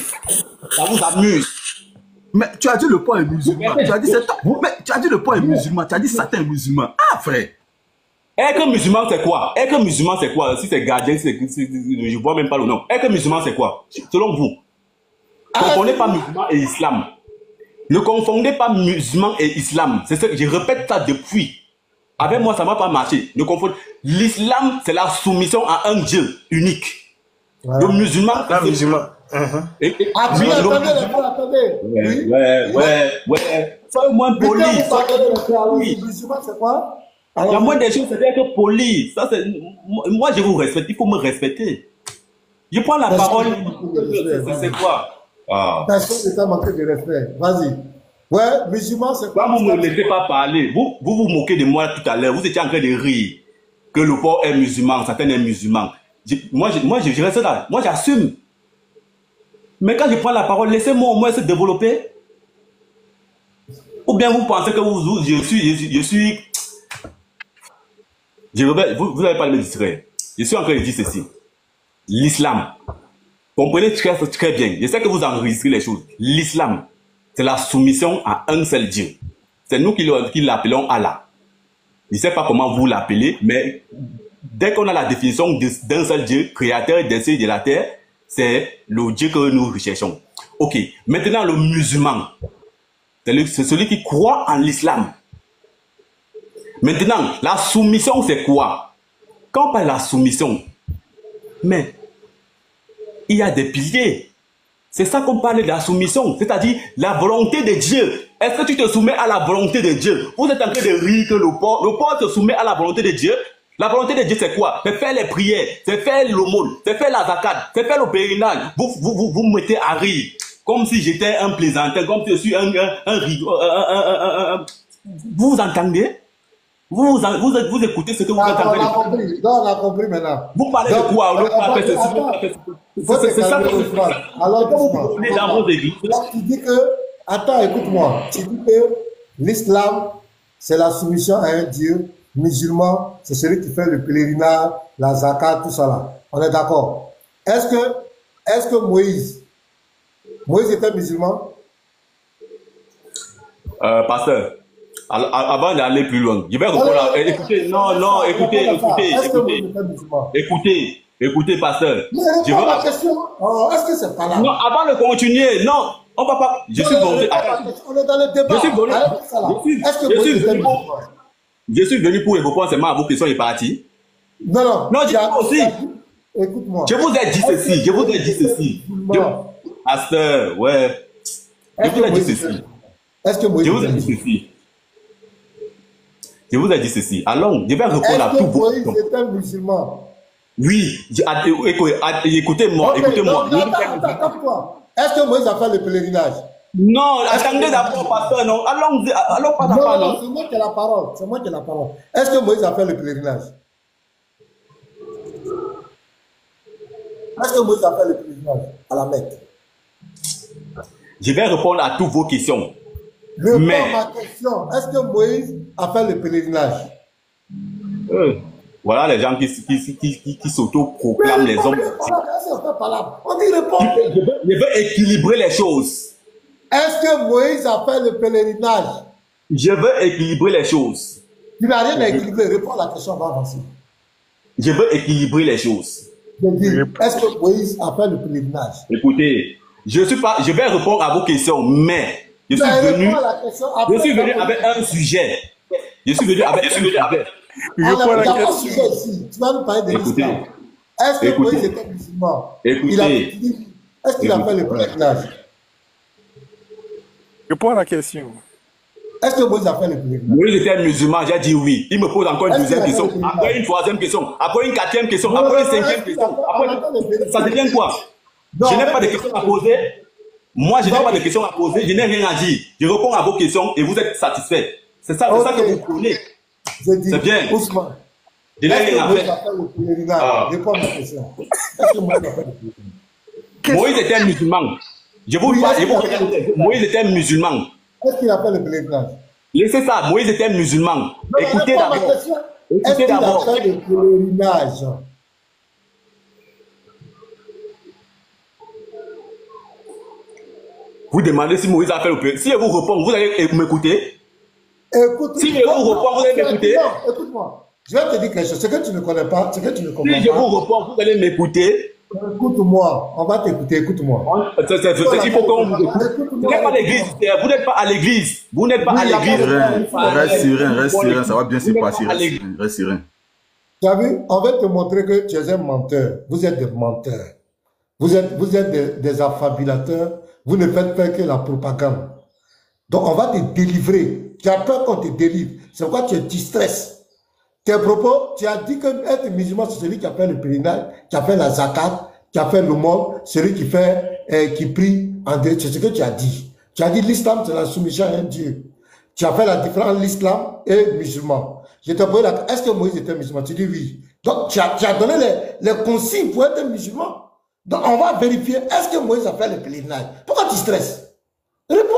Ça vous amuse. Mais tu as dit le porc est musulman. Tu as dit le porc est musulman. Tu as dit Satan est musulman. Ah, frère. Être musulman, c'est quoi? Être musulman, c'est quoi? Si c'est gardien, je vois même pas le nom. Être musulman, c'est quoi? Selon vous. Ne confondez pas musulman et islam. Ne confondez pas musulman et islam. C'est ce que je répète ça depuis. Avec moi, ça ne va pas marcher. Ne confondez. L'islam, c'est la soumission à un Dieu unique. Ouais. Le musulman, c'est le musulman. Attendez. Ouais. Soyez moins poli. Le musulman, c'est quoi? Il y a moins des choses, c'est d'être poli. Ça, moi, je vous respecte. Il faut me respecter. Je prends la parole. C'est quoi? Personne ne t'a manqué de respect. Vas-y. Ouais, musulman, c'est quoi? Vous ne me laissez pas parler. Vous moquez de moi tout à l'heure. Vous étiez en train de rire que le porc est musulman, Satan est musulman. Moi, je reste là. Moi, j'assume. Mais quand je prends la parole, laissez-moi au moins se développer. Ou bien vous pensez que vous n'avez pas le distrait. Je suis en train de dire ceci. L'islam. Comprenez très bien. Je sais que vous enregistrez les choses. L'islam, c'est la soumission à un seul Dieu. C'est nous qui l'appelons Allah. Je ne sais pas comment vous l'appelez, mais dès qu'on a la définition d'un seul Dieu, créateur des cieux et de la terre, c'est le Dieu que nous recherchons. Ok. Maintenant, le musulman, c'est celui qui croit en l'islam. Maintenant, la soumission, c'est quoi? Quand on parle de la soumission, mais il y a des piliers. C'est ça qu'on parle de la soumission, c'est-à-dire la volonté de Dieu. Est-ce que tu te soumets à la volonté de Dieu? Vous êtes en train de rire que le porc se soumet à la volonté de Dieu. La volonté de Dieu, c'est quoi? C'est faire les prières, c'est faire l'aumône, c'est faire la zakat, c'est faire le pèlerinage. Vous me mettez à rire, comme si j'étais un plaisantin, comme si je suis un vous entendez? Vous écoutez ce que vous êtes en train de faire. On a compris maintenant. Vous parlez de quoi? C'est ça que vous faites. Alors, dans vos églises. Tu dis que, attends, écoute-moi. Tu dis que l'islam, c'est la soumission à un Dieu. Musulman, c'est celui qui fait le pèlerinage, la zakat, tout ça là. On est d'accord. Est-ce que Moïse était musulman? Pasteur, avant d'aller plus loin, je vais répondre. Écoutez, non, écoutez, pasteur. Mais réponds à la question. Est-ce que c'est pas là? Non, avant de continuer, non, on va pas. Je suis venu. On est dans le débat. Je suis venu pour répondre seulement à vos questions et parti. Non, je aussi. Écoute-moi. Je vous ai dit ceci. Pasteur, ouais. Je vous ai dit ceci. Est-ce que Moïse Je vous ai dit ceci. Allons, je vais répondre à tout vos questions. Moïse est un musulman? Oui. Écoutez-moi. Attends. Est-ce que Moïse a fait le pèlerinage? Non, attendez d'abord, pasteur, non. Allons pas d'abord, non. C'est moi qui ai la parole. Est-ce que Moïse a fait le pèlerinage? Est-ce que Moïse a fait le pèlerinage à la Mecque? Je vais répondre à toutes vos questions. Réponds à ma question. Est-ce que Moïse a fait le pèlerinage? Voilà les gens qui s'auto-proclament les hommes. On dit réponds. Je veux équilibrer les choses. Est-ce que Moïse a fait le pèlerinage? Je veux équilibrer les choses. Tu n'as rien à équilibrer. Réponds à la question, on va avancer. Je veux équilibrer les choses. Je dis, est-ce que Moïse a fait le pèlerinage? Écoutez, je vais répondre à vos questions, mais je suis venu avec un sujet. Je suis venu avec. Tu vas nous parler de l'islam. Est-ce que Moïse était musulman? Est-ce qu'il a fait le pèlerinage? Réponds à la question. Est-ce que Moïse a fait le pèlerinage? Moïse était musulman, j'ai dit oui. Il me pose encore une deuxième question, après une troisième question, après une quatrième question, après une cinquième question. Ça devient quoi? Je n'ai pas de questions à poser. Moi, je n'ai pas de questions à poser, je n'ai rien à dire. Je réponds à vos questions et vous êtes satisfait. C'est ça que vous prenez. C'est bien. Ousmane, je n'ai rien à faire. Réponds à ma question. Est-ce que Moïse a fait le pèlerinage? Moïse était musulman. Je vous parle, Moïse était musulman. Est-ce qu'il a fait le pèlerinage? Laissez ça, Moïse était musulman. Écoutez d'abord. Est-ce qu'il a fait le pèlerinage? Vous demandez si Moïse a fait le pèlerinage. Si je vous réponds, vous allez m'écouter. Si je vous réponds, vous allez m'écouter. Écoute-moi. Je vais te dire quelque chose. Ce que tu ne connais pas, ce que tu ne comprends pas. Si je vous réponds, vous allez m'écouter. Écoute-moi, on va t'écouter, écoute-moi. Il faut qu'on vous écoute. Vous n'êtes pas à l'église, vous n'êtes pas à l'église. Vous n'êtes pas à l'église. Reste serein, ça va bien se passer. Reste serein. Tu as vu, on va te montrer que tu es un menteur. Vous êtes des menteurs. Vous êtes des affabulateurs. Vous ne faites pas que la propagande. Donc on va te délivrer. Tu as peur qu'on te délivre. C'est pourquoi tu stresses. Tes propos, tu as dit que être musulman, c'est celui qui a fait le pèlerinage, qui a fait la zakat, qui a fait l'aumône, celui qui prie en Dieu. C'est ce que tu as dit. Tu as dit l'islam, c'est la soumission à un Dieu. Tu as fait la différence entre l'islam et le musulman. Je te posé est-ce que Moïse était musulman? Tu dis oui. Donc tu as donné les consignes pour être musulman. Donc on va vérifier, est-ce que Moïse a fait le pèlerinage? Pourquoi tu stresses? Réponds.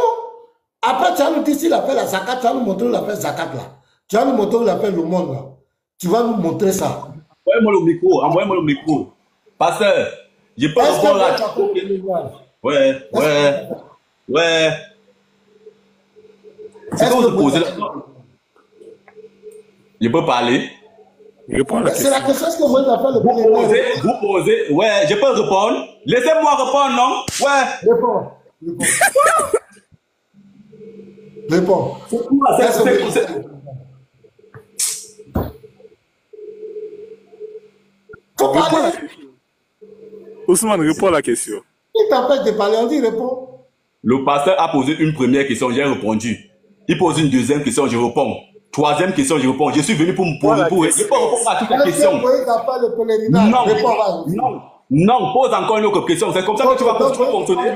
Après, tu vas nous dire s'il a fait la zakat, tu vas nous montrer où il a fait zakat là. Tu vas nous montrer où il a fait l'aumône là. Tu vas nous montrer ça. Envoyez-moi le micro. Pasteur, je peux répondre à... Ouais. C'est que vous posez là. Je peux parler. C'est la question que moi j'ai fait le pèlerinage. Vous posez, ouais, je peux répondre. Laissez-moi répondre, non? Ouais. Réponds. Ousmane, réponds à la question. t'empêche de parler, on dit répond. Le pasteur a posé une première question, j'ai répondu. Il pose une deuxième question, je réponds. Troisième question, je réponds. Je suis venu pour me poser, je peux répondre à toutes les questions. Non, pose encore une autre question. C'est comme ça que tu vas fonctionner.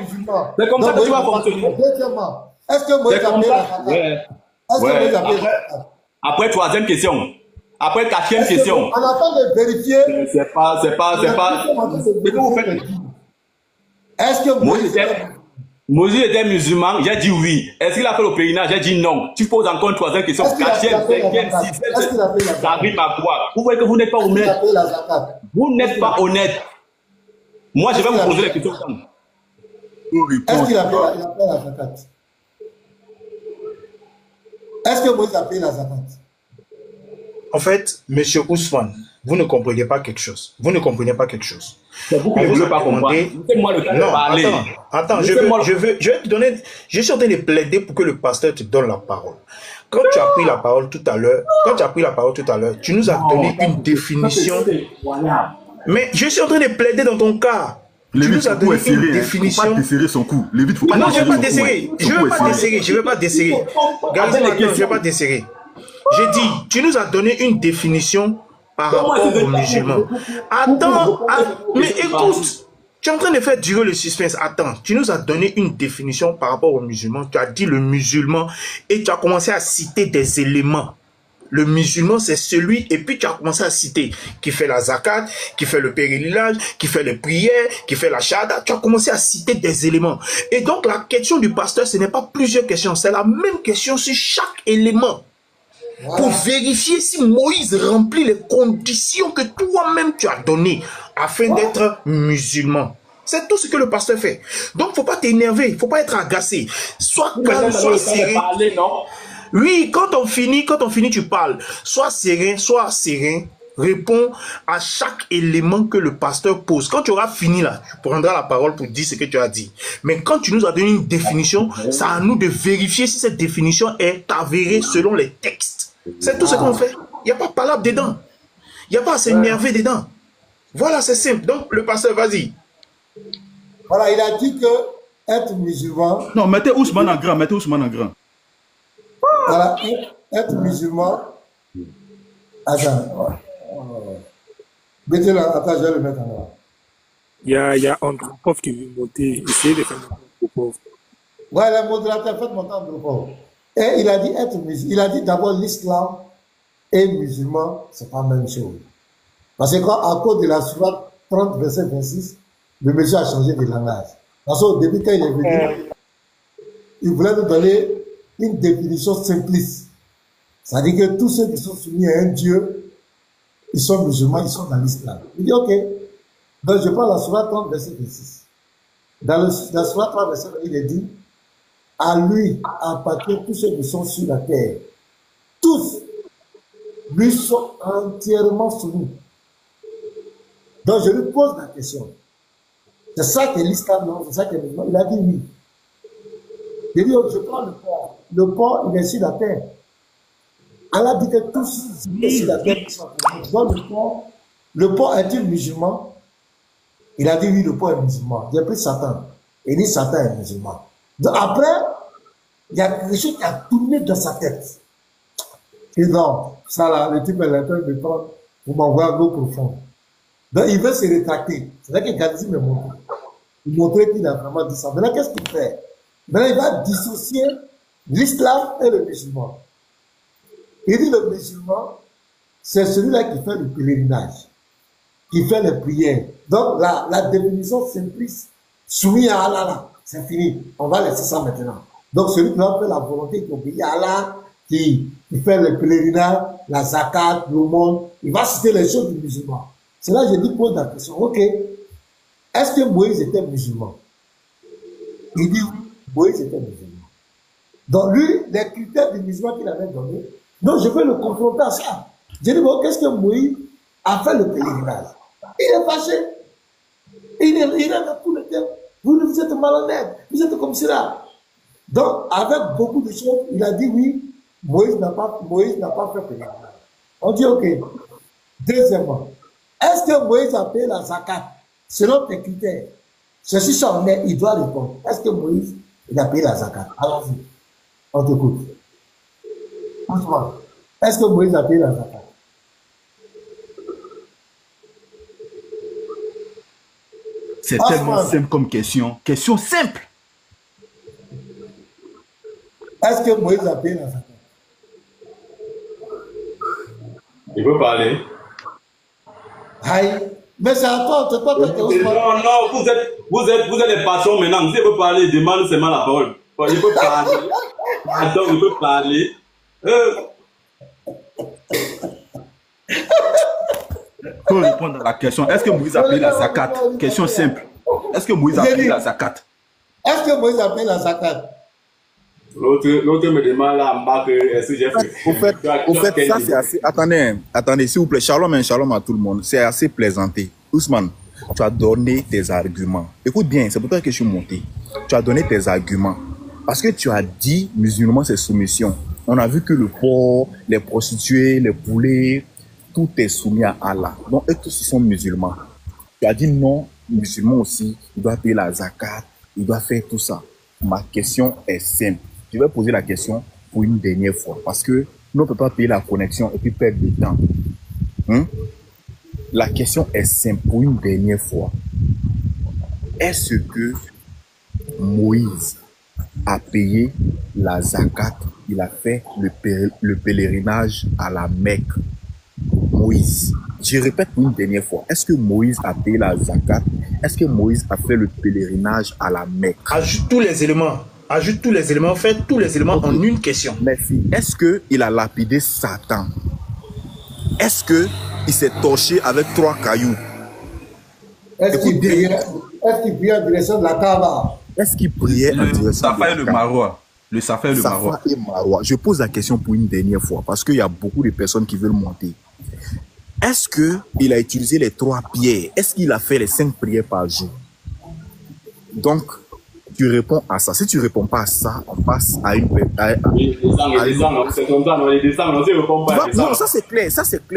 C'est comme ça que tu vas fonctionner. Est-ce que Moïse a payé la zakat? Après, troisième question. Après, quatrième question. On attend de vérifier. C'est pas. Ce que vous faites. Est-ce que Moïse était musulman? J'ai dit oui. Est-ce qu'il a fait le pèlerinage? J'ai dit non. Tu poses encore une troisième question. Quatrième, cinquième, sixième. Ça arrive à quoi? Vous voyez que vous n'êtes pas honnête. Vous n'êtes pas honnête. Moi, je vais vous poser la question. Est-ce qu'il a payé la zakat? Est-ce que Moïse a payé la zakat? En fait, monsieur Ousmane, vous ne comprenez pas quelque chose. Vous ne comprenez pas quelque chose. C'est vous qui ne voulez pas comprendre. Laissez-moi le temps de parler. Attends, je vais te donner. Je suis en train de plaider pour que le pasteur te donne la parole. Quand tu as pris la parole tout à l'heure, tu nous as donné une définition. Mais je suis en train de plaider dans ton cas. Tu nous as donné une définition. Il ne faut pas desserrer son cou. Non, je ne vais pas desserrer. Je ne vais pas desserrer. Gardez les gars, je ne vais pas desserrer. J'ai dit, tu nous as donné une définition par rapport aux musulmans. Attends, mais écoute, tu es en train de faire durer le suspense. Attends, tu nous as donné une définition par rapport aux musulmans. Tu as dit le musulman et tu as commencé à citer des éléments. Le musulman, c'est celui, et puis tu as commencé à citer, qui fait la zakat, qui fait le pèlerinage, qui fait les prières, qui fait la shahada. Tu as commencé à citer des éléments. Et donc, la question du pasteur, ce n'est pas plusieurs questions, c'est la même question sur chaque élément. Voilà. Pour vérifier si Moïse remplit les conditions que toi-même tu as données afin d'être musulman. C'est tout ce que le pasteur fait. Donc, il ne faut pas t'énerver, il ne faut pas être agacé. Soit calme, soit serein. Oui, quand on finit, tu parles. Sois serein, réponds à chaque élément que le pasteur pose. Quand tu auras fini là, tu prendras la parole pour dire ce que tu as dit. Mais quand tu nous as donné une définition, c'est à nous de vérifier si cette définition est avérée selon les textes. C'est tout ce qu'on fait. Il n'y a pas de palabre dedans. Il n'y a pas à s'énerver dedans. Voilà, c'est simple. Donc, le pasteur, vas-y. Voilà, il a dit que être musulman... Non, mettez Ousmane en grand, Voilà, être musulman... Attends. Mettez-le, attends, je vais le mettre en avant. Il y a Andropov qui veut monter. Essayez de faire Andropov. Ouais, le modérateur, faites monter Andropov. Et il a dit être musulman. Il a dit d'abord l'islam et musulman, c'est pas la même chose. Parce que à cause de la sourate 30, verset 26, le monsieur a changé de langage. Parce qu'au début, quand il est venu, il voulait nous donner une définition simpliste. C'est-à-dire que tous ceux qui sont soumis à un Dieu, ils sont musulmans, ils sont dans l'islam. Il dit, ok. Donc, je prends la sourate 30, verset 26. Dans la sourate 30, verset 26, il est dit, à lui appartiennent tous ceux qui sont sur la terre. Tous lui sont entièrement soumis. Donc je lui pose la question. C'est ça que l'islam, non, c'est ça que l'islam. Il a dit oui. Il dit, je prends le porc. Le porc, il est sur la terre. Allah dit que tous sont sur la terre. Donc le porc est-il musulman? Il a dit oui, le porc est musulman. Il a pris Satan. Il dit Satan est musulman. Donc après, il y a quelque chose qui a tourné dans sa tête. Et non, ça là, le type est en train de prendre pour m'envoyer à l'eau profonde. Donc il veut se rétracter. C'est là que Gadzi me montre. Il montrait qu'il a vraiment dit ça. Maintenant, qu'est-ce qu'il fait? Maintenant, il va dissocier l'islam et le musulman. Il dit le musulman, c'est celui-là qui fait le pèlerinage, qui fait les prières. Donc la définition simpliste, soumis à Allah là. C'est fini. On va laisser ça maintenant. Donc, celui qui va faire la volonté, qui obéit à Allah, qui fait le pèlerinage, la zakat, l'aumône, il va citer les choses du musulman. C'est là que je dis, pose la question. Ok. Est-ce que Moïse était musulman? Il dit oui, Moïse était musulman. Donc, lui, les critères du musulman qu'il avait donné, donc je vais le confronter à ça. Je dis, bon, qu'est-ce que Moïse a fait le pèlerinage? Il est fâché. Il est dans tous les temps. Vous êtes malhonnête, vous êtes comme cela. Donc, avec beaucoup de choses, il a dit oui, Moïse n'a pas fait pèlerinage. On dit ok. Deuxièmement, est-ce que Moïse a payé la zakat selon tes critères? C'est si ça en est, il doit répondre. Est-ce que Moïse, il a payé la zakat? Allons-y. On t'écoute. Franchement, est-ce que Moïse a payé la zakat? C'est tellement simple comme question. Question simple. Est-ce que Moïse a payé la zakat? Il peut parler. Aïe. Mais c'est à toi, c'est pas toi qui es. Non, non, vous êtes des patrons maintenant. Vous pouvez parler, demande seulement la parole. Il peut parler. Attends, il peut parler. Pour répondre à la question, est-ce que Moïse a payé la zakat? Question simple. Est-ce que Moïse a payé la zakat? Est-ce que Moïse a payé la zakat? L'autre me demande là en bas que est-ce que j'ai fait. Au fait, ça c'est assez. Attendez, s'il vous plaît, shalom à tout le monde. C'est assez plaisanté. Ousmane, tu as donné tes arguments. Écoute bien, c'est pour toi que je suis monté. Tu as donné tes arguments. Parce que tu as dit, musulman, c'est soumission. On a vu que le porc, les prostituées, les poulets, tout est soumis à Allah. Donc, eux tous, ils sont musulmans. Tu as dit non, musulman aussi, il doit payer la zakat, il doit faire tout ça. Ma question est simple. Je vais poser la question pour une dernière fois. Parce que nous, on ne peut pas payer la connexion et puis perdre du temps. La question est simple pour une dernière fois. Est-ce que Moïse a payé la zakat? Il a fait le pèlerinage à la Mecque. Moïse. Je répète pour une dernière fois. Est-ce que Moïse a payé la zakat? Est-ce que Moïse a fait le pèlerinage à la Mecque? Ajoute tous les éléments. Ajoute tous les éléments. Fais tous les éléments en une question. Merci. Est-ce qu'il a lapidé Satan? Est-ce qu'il s'est torché avec 3 cailloux? Est-ce qu'il priait en direction de la Kaaba? Est-ce qu'il priait en direction le Safa et le Marwa? Le Safa et le Marwa. Safa et Marwa. Je pose la question pour une dernière fois parce qu'il y a beaucoup de personnes qui veulent monter. Est-ce qu'il a utilisé les 3 pierres? Est-ce qu'il a fait les 5 prières par jour? Donc, tu réponds à ça. Si tu ne réponds pas à ça, on passe à une... Non, ça c'est clair,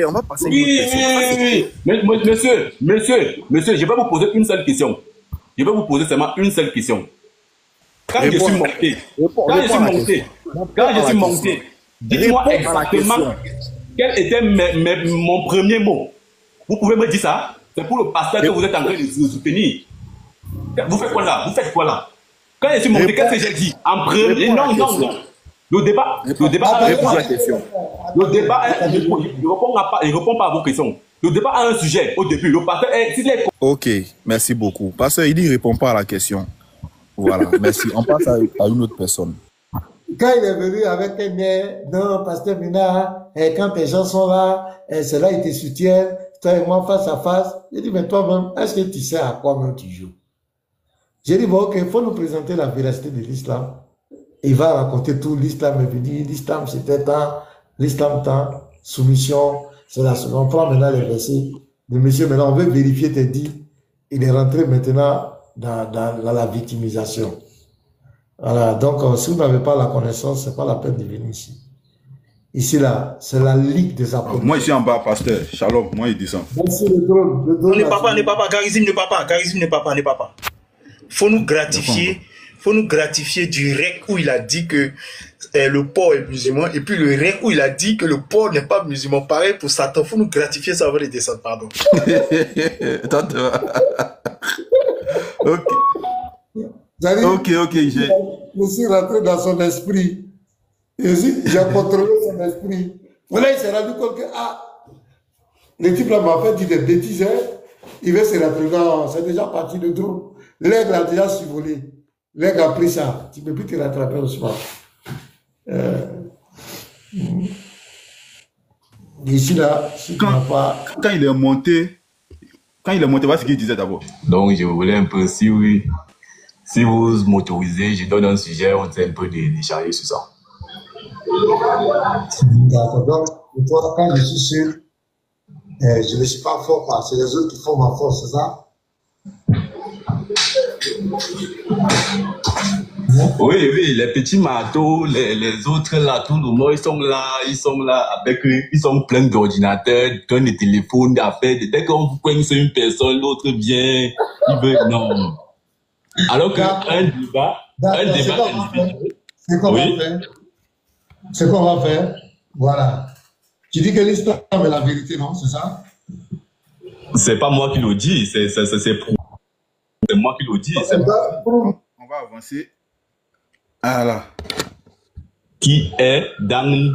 On va passer à une autre question. Oui. Monsieur, je vais vous poser une seule question. Je vais vous poser seulement une seule question. Quand je suis monté, dites-moi exactement quel était mon premier mot. Vous pouvez me dire ça? C'est pour le pasteur que vous êtes en train de soutenir. Vous faites quoi là? Quand je suis monté, qu'est-ce que j'ai dit? En premier, non. Le débat, il répond pas à vos questions. Le débat a un sujet au début. Le pasteur est... Ok, merci beaucoup. Pasteur, il ne répond pas à la question. Voilà, merci. On passe à une autre personne. Quand il est venu avec un air, non, pasteur Mina, quand les gens sont là, c'est là ils te soutiennent, toi et moi face à face. J'ai dit, mais toi-même, est-ce que tu sais à quoi même tu joues? J'ai dit, bon, ok, il faut nous présenter la véracité de l'islam. Il va raconter tout l'islam et puis dire, l'islam c'était tant, l'islam tant, soumission, c'est la seconde. On prend maintenant les versets de monsieur, maintenant on veut vérifier tes dits. Il est rentré maintenant dans la victimisation. Voilà, donc si vous n'avez pas la connaissance, c'est pas la peine de venir ici. Ici, là, c'est la ligue des apôtres. Moi, ici en bas, pasteur, shalom, moi, il dit ça. Merci, le drone. On n'est pas, charisme ne pas. Faut nous gratifier du rec où il a dit que le porc est musulman et puis le rec où il a dit que le porc n'est pas musulman. Pareil pour Satan, faut nous gratifier ça avant de descendre, pardon. Ok, je suis rentré dans son esprit. J'ai contrôlé son esprit. Voilà, il s'est rendu compte que, le type là m'a fait dire des bêtises, il va se rentrer dans, c'est déjà parti de tout. L'aigle a déjà survolé. L'aigle a pris ça. Tu ne peux plus te rattraper au soir. Ici là, si tu n'as pas... Quand il est monté, voilà ce qu'il disait d'abord. Donc, je voulais un peu, si vous m'autorisez, je donne un sujet, on essaie un peu de décharger sur ça. D'accord. Donc, toi, quand je suis sûr, je ne suis pas fort, c'est les autres qui font ma force, c'est ça? Oui, les petits marteaux, les autres là, tout le monde, ils sont là avec eux, ils sont pleins d'ordinateurs, de téléphones, d'affaires. Dès qu'on vous coince une personne, l'autre vient, il veut, non. Alors qu'un D'accord, débat individuel. c'est qu'on va Oui. faire. C'est qu'on va faire. Voilà. Tu dis que l'histoire est la vérité, non? C'est ça? C'est pas moi qui le dis, c'est moi qui le dis. C'est On va avancer. Voilà. qui est dans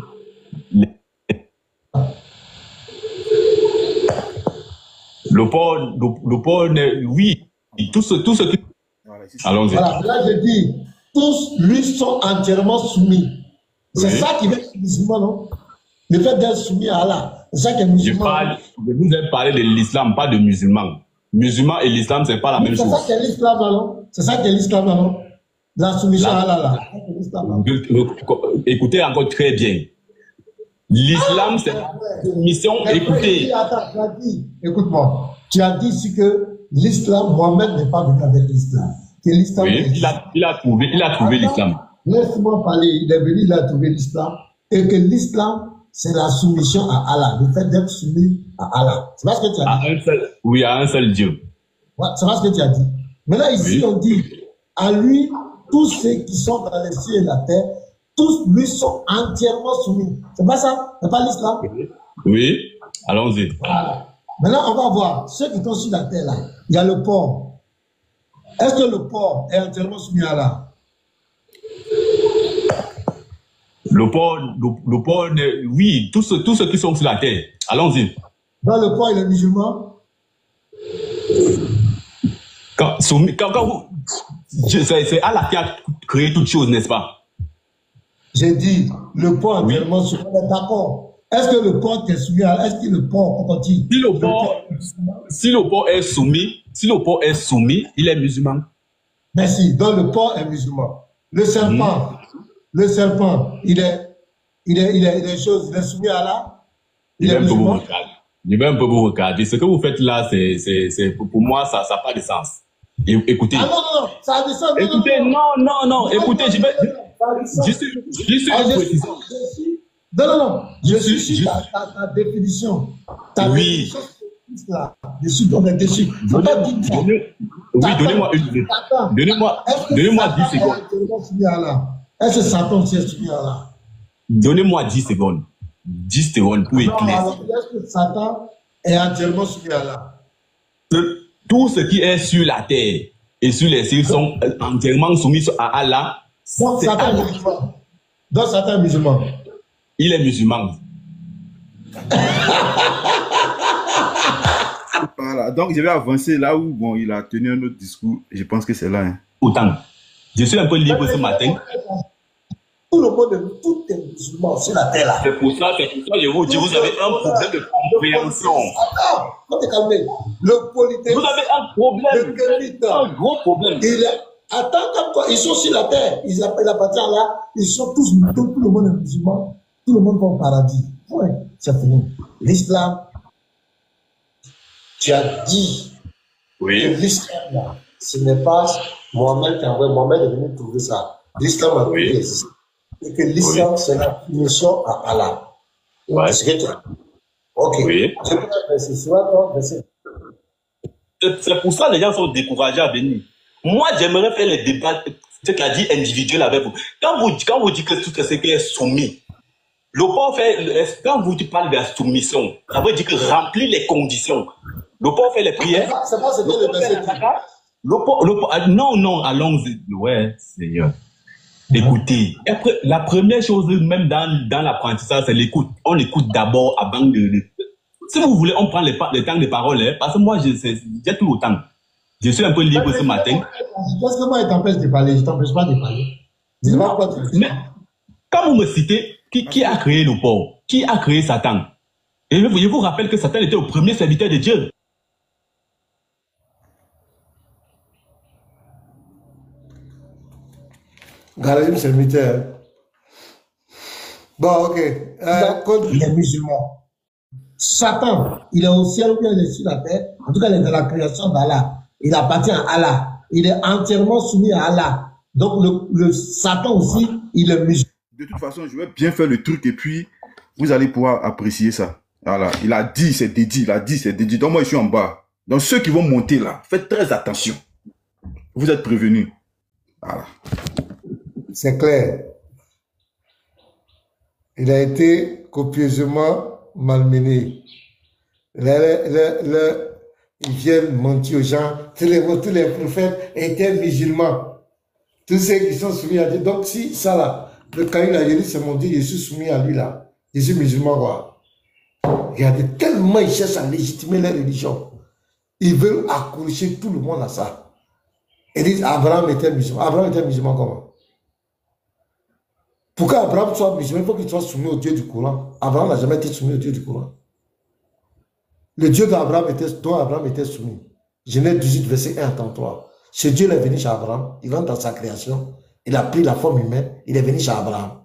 le port, oui, tout ce qui... Voilà, ici, Allons-y. Voilà. Là, je dis, tous lui sont entièrement soumis. C'est Oui. ça qui fait le musulman, non? Le fait d'être soumis à Allah. C'est ça qui est Je musulman. vous ai parlé de l'islam, pas de musulman. Musulman et l'islam, c'est pas la même C'est chose. ça qui est l'islam, non? C'est ça qui est l'islam, non? La soumission à Allah, là. C'est ça qui est l'islam, non? Écoutez encore très bien. L'islam, c'est la mission. Écoutez. Attends, tu as dit, écoute-moi, tu as dit ici que l'islam, Mohamed n'est pas venu avec l'islam. Que l'islam Oui, est- il a trouvé l'islam. Laisse-moi parler, il est venu, il a trouvé l'islam. Et que l'islam, c'est la soumission à Allah, le fait d'être soumis à Allah. C'est pas ce que tu as dit. Oui, à un seul Dieu. Ouais, c'est pas ce que tu as dit. Maintenant, ici, Oui. on dit, à lui, tous ceux qui sont dans les cieux et la terre, tous lui sont entièrement soumis. C'est pas ça? C'est pas l'islam? Oui, allons-y. Voilà. Maintenant, on va voir ceux qui sont sur la terre là. Il y a le porc. Est-ce que le porc est entièrement soumis à Allah? Le port, oui, tous ceux qui sont sur la terre. Allons-y. Dans le porc, il est musulman. C'est Allah qui a créé toutes choses, n'est-ce pas? J'ai dit, le porc Oui. entièrement soumis. On est d'accord. Est-ce que le porc est soumis à Allah? Est-ce que le porc, quand on dit, Si le port est soumis, il est musulman. merci. Donc le porc est musulman. Le serpent, il est soumis à Allah. Il est musulman. Je vais un peu vous regarder. Ce que vous faites là, pour moi, ça n'a pas de sens. Écoutez. Ah non, ça a du sens. Écoutez, non. Écoutez, je vais. Juste une précision. Non. Je suis ta définition. Ta Oui. définition, c'est là. Je suis dans les déchets. Faut pas dire ça. Donnez-moi une minute. Donnez-moi 10 secondes. Est-ce que Satan s'est soumis à Allah? Donnez-moi 10 secondes. 10 secondes pour éclaircir. Est-ce que Satan est entièrement soumis à Allah? Tout ce qui est sur la terre et sur les cieux sont entièrement soumis à Allah. Donc C'est Satan est Allah. musulman. Donc Satan est musulman. Il est musulman. Voilà, donc je vais avancer là où bon, il a tenu un autre discours. Je pense que c'est là. Hein. Autant. Je suis un peu libre ce matin. Tout le monde, tout est musulman sur la terre là. C'est pour ça que je vous dis, vous avez un problème de compréhension. Attends, faut te calmer. Le polythéisme. Vous avez un problème. Le kémite. Un gros problème. Attends, comme toi, ils sont sur la terre. Ils appellent la partie là. Ils sont tous, tout le monde est musulman. Tout le monde va au paradis. Ouais, c'est fini. L'islam, tu as dit que Oui. l'islam, là, ce n'est pas Mohamed qui a envoyé. Mohamed est venu trouver ça. L'islam a toujours Oui. existé. Et que l'islam, c'est la punition à Allah. Ouais. C'est ce que tu as dit. Ok. Oui. Je peux verser. C'est toi, verser. C'est pour ça que les gens sont découragés à venir. Moi, j'aimerais faire les débats, ce qu'a dit individuel avec vous. Quand vous dites que tout ce qui est soumis, le port fait, quand vous parlez de la soumission, ça veut dire que remplir les conditions. Le port fait les prières. C'est pas ce que le verset dit. Non, allons-y. Ouais, Seigneur. Écoutez, après, la première chose, même dans l'apprentissage, c'est l'écoute. On écoute d'abord avant de... Si vous voulez, on prend le temps de parole, hein, parce que moi, j'ai tout le temps. Je suis un peu libre ce matin. Parce que moi, il t'empêche de parler. Je t'empêche pas de parler. Dis-moi quoi tu dis. Mais quand vous me citez, qui a créé le port? Qui a créé Satan? Et je vous rappelle que Satan était le premier serviteur de Dieu. Galaïm, c'est le militaire. Bon, ok. Il est musulman. Satan, il est au ciel ou bien il est sur la terre. En tout cas, il est dans la création d'Allah. Il appartient à Allah. Il est entièrement soumis à Allah. Donc, le Satan aussi, il est musulman. De toute façon, je vais bien faire le truc et puis vous allez pouvoir apprécier ça. Voilà, il a dit, c'est dédié, il a dit, c'est dédié. Donc moi, je suis en bas. Donc ceux qui vont monter là, faites très attention. Vous êtes prévenus. Voilà. C'est clair. Il a été copieusement malmené. Ils viennent mentir aux gens. Tous les prophètes étaient musulmans. Tous ceux qui sont soumis à Dieu. Donc, si ça là, le Caïn a dit, c'est mon Dieu, je suis soumis à lui là. Je suis musulman, quoi. Regardez, tellement ils cherchent à légitimer leur religion. Ils veulent accrocher tout le monde à ça. Ils disent, Abraham était musulman. Abraham était musulman comment? Pour qu'Abraham soit musulman, il faut qu'il soit soumis au Dieu du Coran. Abraham n'a jamais été soumis au Dieu du Coran. Le Dieu dont Abraham était soumis. Genèse 18, verset 1 à 33. Ce Dieu est venu chez Abraham, il rentre dans sa création, il a pris la forme humaine, il est venu chez Abraham.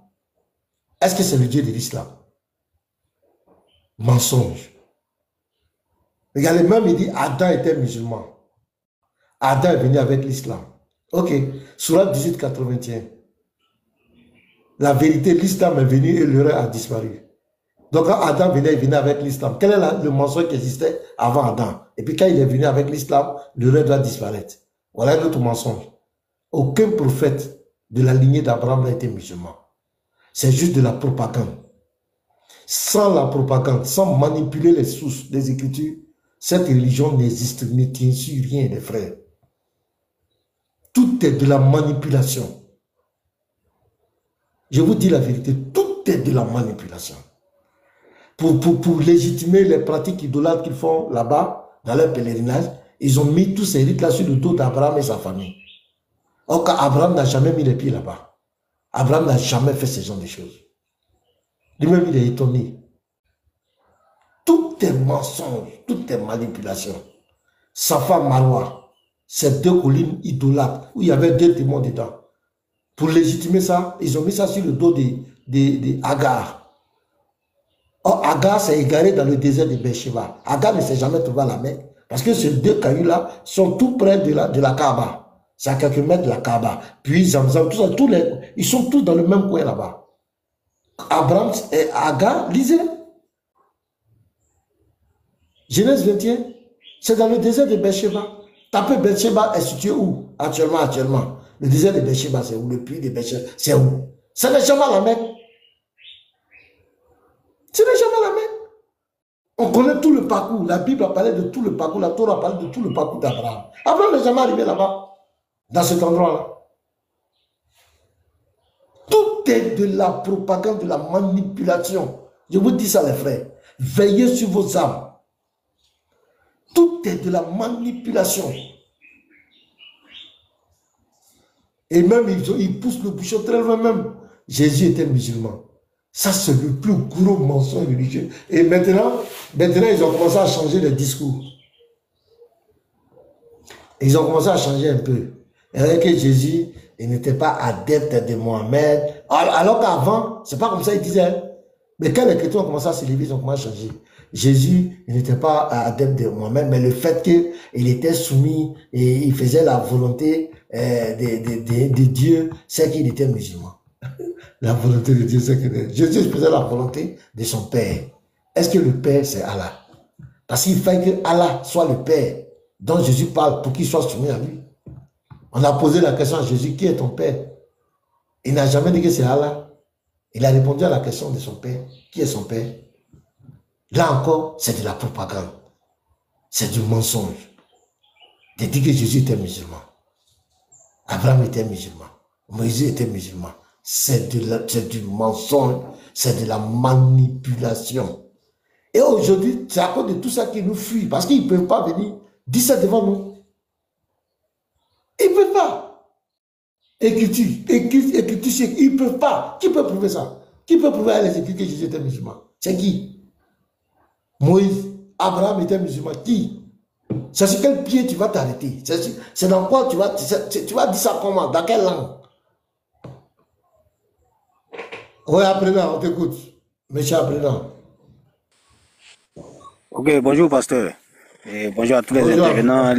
Est-ce que c'est le Dieu de l'islam? Mensonge. Regardez, même il dit Adam était musulman. Adam est venu avec l'islam. Ok, Sourate 18, 81. La vérité, l'islam est venu et l'erreur a disparu. Donc quand Adam venait, il venait avec l'islam. Quel est le mensonge qui existait avant Adam? Et puis quand il est venu avec l'islam, l'erreur doit disparaître. Voilà un autre mensonge. Aucun prophète de la lignée d'Abraham n'a été musulman. C'est juste de la propagande. Sans la propagande, sans manipuler les sources des Écritures, cette religion n'existe, ne tient sur rien, les frères. Tout est de la manipulation. Je vous dis la vérité, tout est de la manipulation. Pour légitimer les pratiques idolâtres qu'ils font là-bas, dans leur pèlerinage, ils ont mis tous ces rites-là sur le dos d'Abraham et sa famille. Or, Abraham n'a jamais mis les pieds là-bas. Abraham n'a jamais fait ce genre de choses. Lui-même, il est étonné. Tout est mensonge, tout est manipulation. Safa Marwa, c'est deux collines idolâtres où il y avait deux témoins dedans. Pour légitimer ça, ils ont mis ça sur le dos de Agar. Or, Agar s'est égaré dans le désert de Beersheba. Agar ne s'est jamais trouvé à la Mecque. Parce que ces deux cailloux-là sont tout près de la Kaaba. C'est à quelques mètres de la Kaaba. Puis Zamzam, tout ça, ils sont tous dans le même coin là-bas. Abraham et Agar, lisez. Genèse 21, c'est dans le désert de Beersheba. Tapez Beersheba est situé où? Actuellement. Le désert de Beersheba, c'est où? Le puits de Beersheba, c'est où? Ça n'est jamais la Mecque. Ce n'est jamais la Mecque. On connaît tout le parcours. La Bible a parlé de tout le parcours. La Torah a parlé de tout le parcours d'Abraham. Abraham n'est jamais arrivé là-bas, dans cet endroit-là. Tout est de la propagande, de la manipulation. Je vous dis ça, les frères. Veillez sur vos âmes. Tout est de la manipulation. Et même, ils poussent le bouchon très loin même. Jésus était musulman. Ça, c'est le plus gros mensonge religieux. Et maintenant, ils ont commencé à changer le discours. Ils ont commencé à changer un peu. Et que Jésus, il n'était pas adepte de Mohamed. Alors qu'avant, c'est pas comme ça, ils disaient. Mais quand les chrétiens ont commencé à se lever, ils ont commencé à changer. Jésus, il n'était pas adepte de Mohamed, mais le fait qu'il était soumis et il faisait la volonté de Dieu, c'est qu'il était musulman. La volonté de Dieu, c'est que Jésus faisait la volonté de son Père. Est-ce que le Père, c'est Allah? Parce qu'il fallait que Allah soit le Père dont Jésus parle pour qu'il soit soumis à lui. On a posé la question à Jésus, qui est ton Père? Il n'a jamais dit que c'est Allah. Il a répondu à la question de son Père. Qui est son Père? Là encore, c'est de la propagande. C'est du mensonge. De dire que Jésus était musulman. Abraham était musulman. Moïse était musulman. C'est du mensonge, c'est de la manipulation. Et aujourd'hui, c'est à cause de tout ça qu'ils nous fuient, parce qu'ils ne peuvent pas venir dire ça devant nous. Ils ne peuvent pas. Écriture, ils ne peuvent pas. Qui peut prouver ça? Qui peut prouver à les écrits que Jésus était musulman? C'est qui? Moïse, Abraham était musulman. Qui? C'est sur quel pied tu vas t'arrêter? C'est dans quoi tu vas dire ça comment? Dans quelle langue? Oui, apprenant, on t'écoute. Monsieur apprenant. Ok, bonjour pasteur. Et bonjour à tous les intervenants.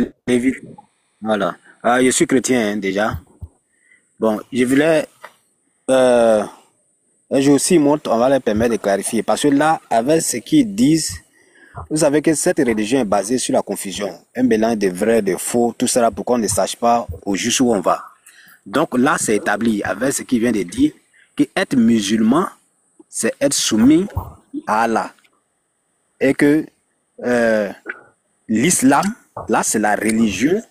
Voilà. Je suis chrétien hein, déjà. Bon, je voulais... un jour aussi, on va leur permettre de clarifier. Parce que là, avec ce qu'ils disent, Vous savez que cette religion est basée sur la confusion, un mélange de vrai, de faux, tout cela pour qu'on ne sache pas au juste où on va. Donc là, c'est établi avec ce qu'il vient de dire, que être musulman, c'est être soumis à Allah. Et que l'islam, là, c'est la religion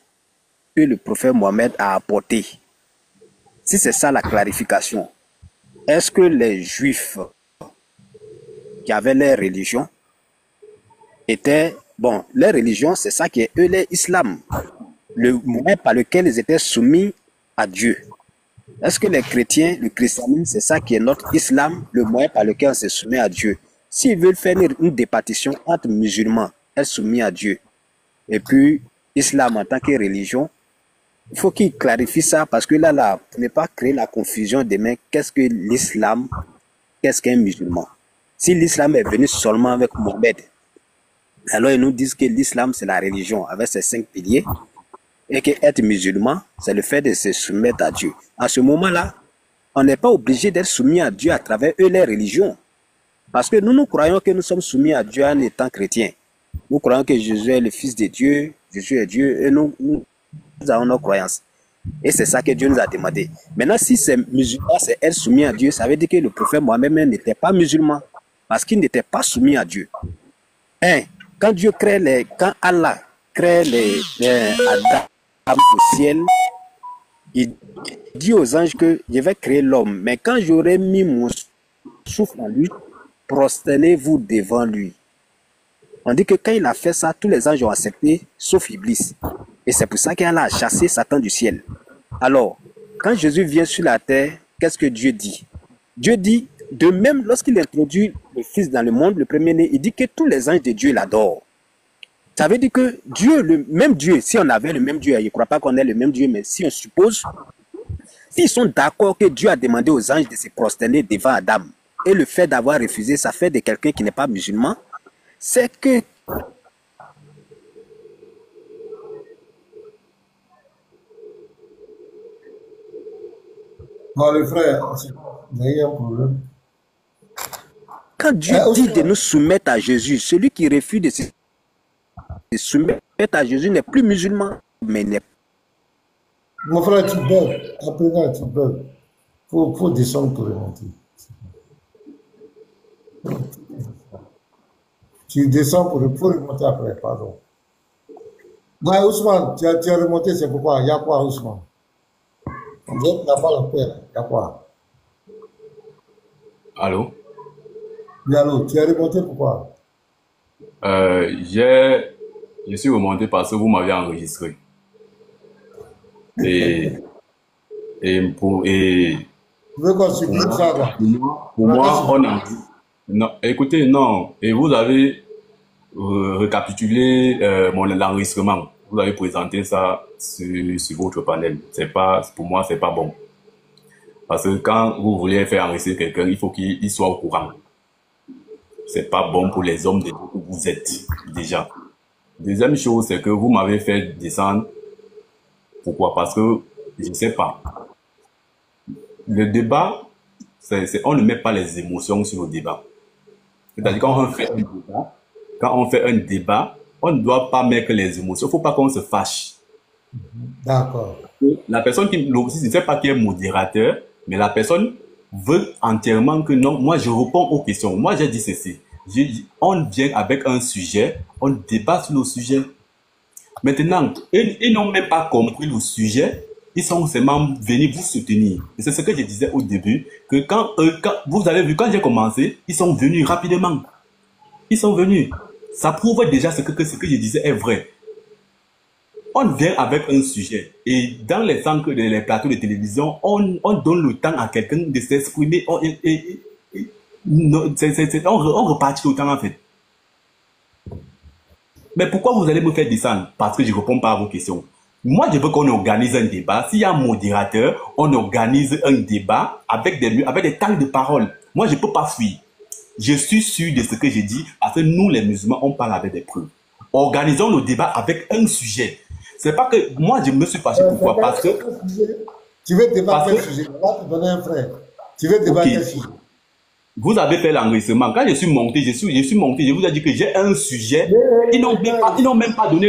que le prophète Mohammed a apportée. Si c'est ça la clarification, est-ce que les juifs qui avaient leur religion étaient... Bon, leur religion, c'est ça qui est eux, l'islam. Le moyen par lequel ils étaient soumis à Dieu. Est-ce que les chrétiens, le christianisme, c'est ça qui est notre islam, le moyen par lequel on se soumet à Dieu? S'ils veulent faire une départition entre musulmans, être soumis à Dieu, et puis islam en tant que religion, il faut qu'ils clarifient ça, parce que là, pour ne pas créer la confusion demain, qu'est-ce que l'islam, qu'est-ce qu'un musulman? Si l'islam est venu seulement avec Mohammed, alors ils nous disent que l'islam, c'est la religion, avec ses 5 piliers, et qu'être musulman, c'est le fait de se soumettre à Dieu. À ce moment-là, on n'est pas obligé d'être soumis à Dieu à travers eux, les religions. Parce que nous croyons que nous sommes soumis à Dieu en étant chrétiens. Nous croyons que Jésus est le Fils de Dieu, Jésus est Dieu, et nous avons nos croyances. Et c'est ça que Dieu nous a demandé. Maintenant, si c'est musulman, c'est être soumis à Dieu, ça veut dire que le prophète Mohammed n'était pas musulman, parce qu'il n'était pas soumis à Dieu. Quand Dieu crée quand Allah crée Adam au ciel, il dit aux anges que je vais créer l'homme, mais quand j'aurai mis mon souffle en lui, prosternez-vous devant lui. On dit que quand il a fait ça, tous les anges ont accepté, sauf Iblis. Et c'est pour ça qu'Allah a chassé Satan du ciel. Alors, quand Jésus vient sur la terre, qu'est-ce que Dieu dit? Dieu dit, de même, lorsqu'il introduit le Fils dans le monde, le premier-né, il dit que tous les anges de Dieu l'adorent. Ça veut dire que Dieu, le même Dieu, si on avait le même Dieu, je ne crois pas qu'on ait le même Dieu, mais si on suppose, s'ils sont d'accord que Dieu a demandé aux anges de se prosterner devant Adam, et le fait d'avoir refusé, ça fait de quelqu'un qui n'est pas musulman, c'est que... Non, les frères, il y a un problème. Quand Dieu dit de nous soumettre à Jésus, celui qui refuse de se soumettre à Jésus n'est plus musulman, mais n'est pas. Mon frère, tu beuves. Après, tu beuves. Faut descendre pour remonter. Tu descends pour remonter après, pardon. Non, Ousmane, tu as remonté, c'est pourquoi? Il y a quoi, Ousmane? On vient d'avoir la paix, il y a quoi? Allô? Oui, allô, tu as remonté pourquoi? Je suis remonté parce que vous m'avez enregistré. Et tu veux qu'on supprime ça, quoi? Pour moi, on a... Non, écoutez, non. Et vous avez récapitulé l'enregistrement. Vous avez présenté ça sur votre panel. Pour moi, c'est pas bon. Parce que quand vous voulez faire enregistrer quelqu'un, il faut qu'il soit au courant. C'est pas bon pour les hommes où vous êtes, déjà. Deuxième chose, c'est que vous m'avez fait descendre. Pourquoi? Parce que, je ne sais pas. Le débat, on ne met pas les émotions sur le débat. C'est-à-dire quand on fait un débat, on ne doit pas mettre les émotions. Il ne faut pas qu'on se fâche. D'accord. La personne je ne sais pas qui est modérateur, mais la personne veut entièrement que non. Moi, je réponds aux questions. Moi, j'ai dit ceci. On vient avec un sujet, on débat sur le sujet. Maintenant, ils n'ont même pas compris le sujet. Ils sont seulement venus vous soutenir. Et c'est ce que je disais au début, que quand vous avez vu, quand j'ai commencé, ils sont venus rapidement. Ils sont venus. Ça prouve déjà ce que je disais est vrai. On vient avec un sujet. Et dans les plateaux de télévision, on donne le temps à quelqu'un de s'exprimer. On repartit le temps en fait. Mais pourquoi vous allez me faire descendre? Parce que je ne réponds pas à vos questions. Moi, je veux qu'on organise un débat. S'il y a un modérateur, on organise un débat avec des temps de parole. Moi, je ne peux pas fuir. Je suis sûr de ce que j'ai dit parce que nous, les musulmans, on parle avec des preuves. Organisons le débat avec un sujet. C'est pas que moi, je me suis fâché. Pourquoi? Parce que... Tu veux débattre quel sujet? On va te donner un frère. Tu veux débattre quel sujet? Vous avez fait l'enregistrement. Quand je suis monté, je vous ai dit que j'ai un sujet. Ils n'ont même pas donné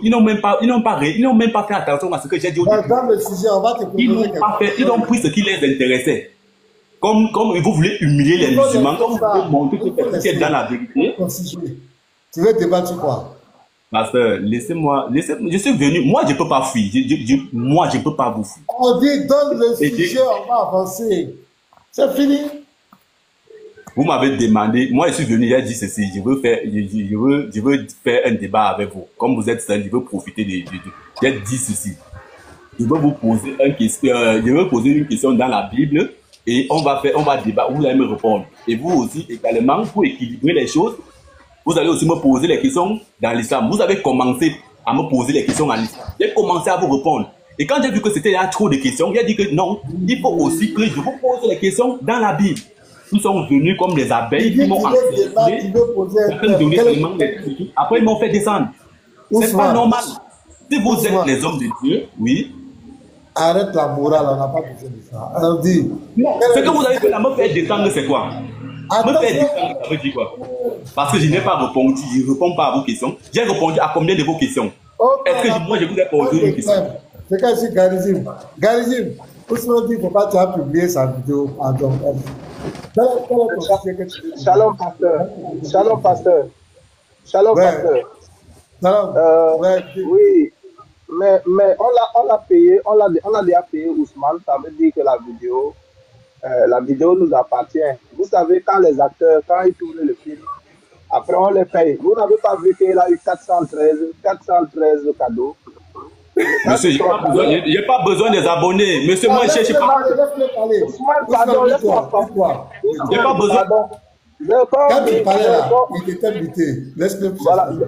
ils n'ont même pas fait attention à ce que j'ai dit au début. Dans le sujet, on va te ils ont pris ce qui les intéressait. Comme vous voulez humilier les musulmans, comme vous voulez montrer que c'est dans la vérité. Tu veux débattre sur quoi? Pasteur, laissez-moi, je suis venu, moi je ne peux pas fuir, moi je ne peux pas vous fuir. On dit, donne le sujet, on va avancer. C'est fini. Vous m'avez demandé, moi je suis venu, j'ai dit ceci, je veux faire un débat avec vous. Comme vous êtes seul, je veux profiter j'ai dit ceci. Je veux vous poser une question dans la Bible et on va débattre, vous allez me répondre. Et vous aussi, également, pour équilibrer les choses, vous allez aussi me poser les questions dans l'islam. Vous avez commencé à me poser les questions en l'islam. J'ai commencé à vous répondre. Et quand j'ai vu que c'était là trop de questions, j'ai dit que non, il faut aussi que je vous pose les questions dans la Bible. Nous sommes venus comme des abeilles qui m'ont encerclé. Après, ils m'ont fait descendre. C'est pas normal. Si vous êtes les hommes de Dieu, oui. Arrête la morale, on n'a pas besoin de ça. Alors dis. Ce que vous avez fait là, me faire descendre, c'est quoi? Me faire descendre, ça veut dire quoi? Parce que je n'ai pas répondu, je ne réponds pas à vos questions. J'ai répondu à combien de vos questions? Est-ce que moi je vous ai posé une question? C'est quand c'est Garizim. Garizim, Ousmane dit qu'il ne faut pas publier sa vidéo. Shalom, pasteur. Shalom, pasteur. Shalom, pasteur. Oui, mais on l'a payé, on a déjà payé Ousmane. Ça veut dire que la vidéo nous appartient. Vous savez, quand les acteurs, quand ils tournent le film, après on les paye. Vous n'avez pas vu qu'il a eu 413 cadeaux. Monsieur, il n'y a pas besoin des abonnés. Monsieur, moi, je ne cherche pas. Pardon, laisse-moi parler. Il n'y a pas besoin. Quand tu parlais là, il était invité. Laisse-le parler.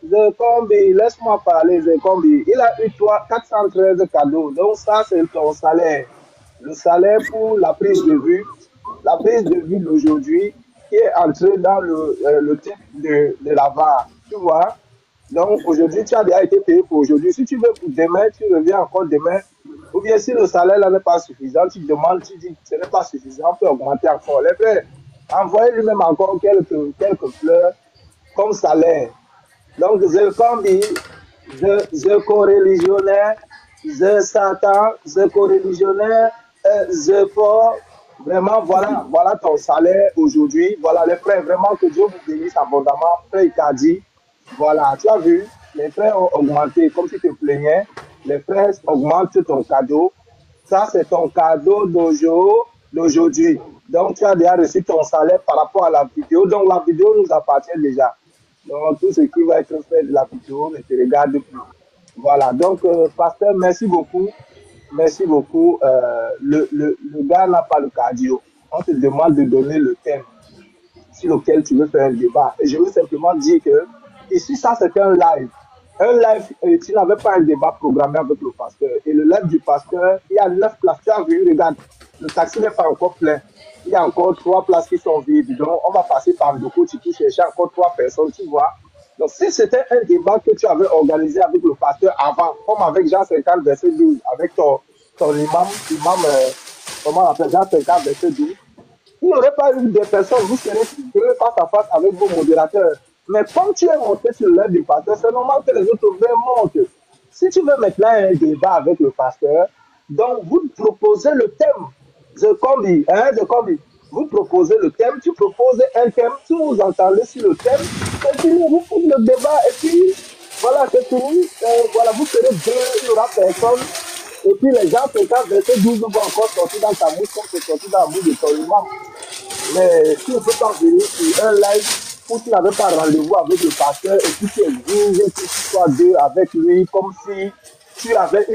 Zekombi, laisse-moi parler, Zekombi. Il a eu 413 cadeaux. Donc ça, c'est ton salaire. Le salaire pour la prise de vue. La prise de vue d'aujourd'hui qui est entrée dans le titre de la VAR. Tu vois? Donc aujourd'hui, tu as déjà été payé pour aujourd'hui. Si tu veux pour demain, tu reviens encore demain. Ou bien si le salaire là n'est pas suffisant, tu demandes, tu dis que ce n'est pas suffisant, on peut augmenter encore. Les frères, envoyez lui-même encore quelques fleurs comme salaire. Donc Zekombi, je co-religionnaire, je Satan, je co-religionnaire, je fort. Vraiment, voilà ton salaire aujourd'hui. Voilà les frères, vraiment que Dieu vous bénisse abondamment. Frère Ikadi. Voilà, tu as vu, les frères ont augmenté, comme tu te plaignais, les frères augmentent ton cadeau. Ça, c'est ton cadeau d'aujourd'hui. Donc, tu as déjà reçu ton salaire par rapport à la vidéo. Donc, la vidéo nous appartient déjà. Donc, tout ce qui va être fait de la vidéo ne te regarde plus. Voilà, donc, pasteur, merci beaucoup. Merci beaucoup. Le gars n'a pas le cardio. On te demande de donner le thème sur lequel tu veux faire un débat. Et je veux simplement dire que ici, ça, c'est un live. Un live, tu n'avais pas un débat programmé avec le pasteur. Et le live du pasteur, il y a 9 places. Tu as vu, regarde, le taxi n'est pas encore plein. Il y a encore 3 places qui sont vides. Donc, on va passer par le coup, tu peux chercher encore 3 personnes, tu vois. Donc, si c'était un débat que tu avais organisé avec le pasteur avant, comme avec Jean 50, verset 12, avec ton imam, comment on appelle, Jean 50, verset 12, il n'y aurait pas eu des personnes, vous serez face à face avec vos modérateurs. Mais comme tu es monté sur l'aide du pasteur, c'est normal que les autres montent. Si tu veux maintenant un débat avec le pasteur, donc vous proposez le thème. Zekombi, vous proposez le thème, tu proposes un thème, si vous entendez sur le thème, c'est fini, vous faites le débat et puis voilà, c'est fini. Voilà, vous serez deux, il n'y aura personne. Et puis les gens, quand verset 12 vont encore sortir dans ta bouche comme c'est sorti dans la bouche de ton imam. Mais si on peut pas venir sur un live, où tu n'avais pas rendez-vous avec le pasteur et puis tu exiges que tu sois deux avec lui comme si tu avais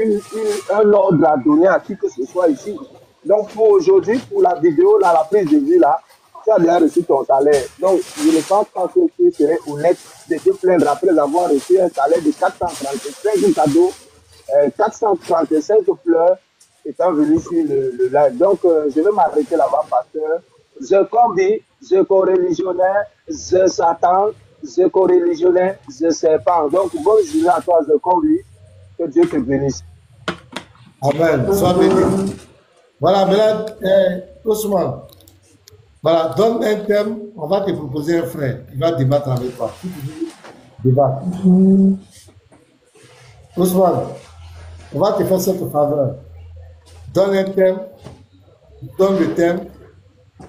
un ordre à donner à qui que ce soit ici. Donc pour aujourd'hui, pour la vidéo, là, la prise de vue là, tu as déjà reçu ton salaire. Donc je ne pense pas que tu serais honnête de te plaindre après avoir reçu un salaire de 435 cadeaux, 435 fleurs étant venu sur le live. Donc je vais m'arrêter là-bas, pasteur. Zekombi, je co-religionnaire, je Satan, je co-religionnaire, je serpent. Donc, bonne journée à toi, Zekombi. Que Dieu te bénisse. Amen. Sois béni. Voilà, mais là, Ousmane, Voilà, donne un thème, on va te proposer un frère. Il va débattre avec toi. Si tu veux débattre. Ousmane, on va te faire cette faveur. Donne un thème, donne le thème.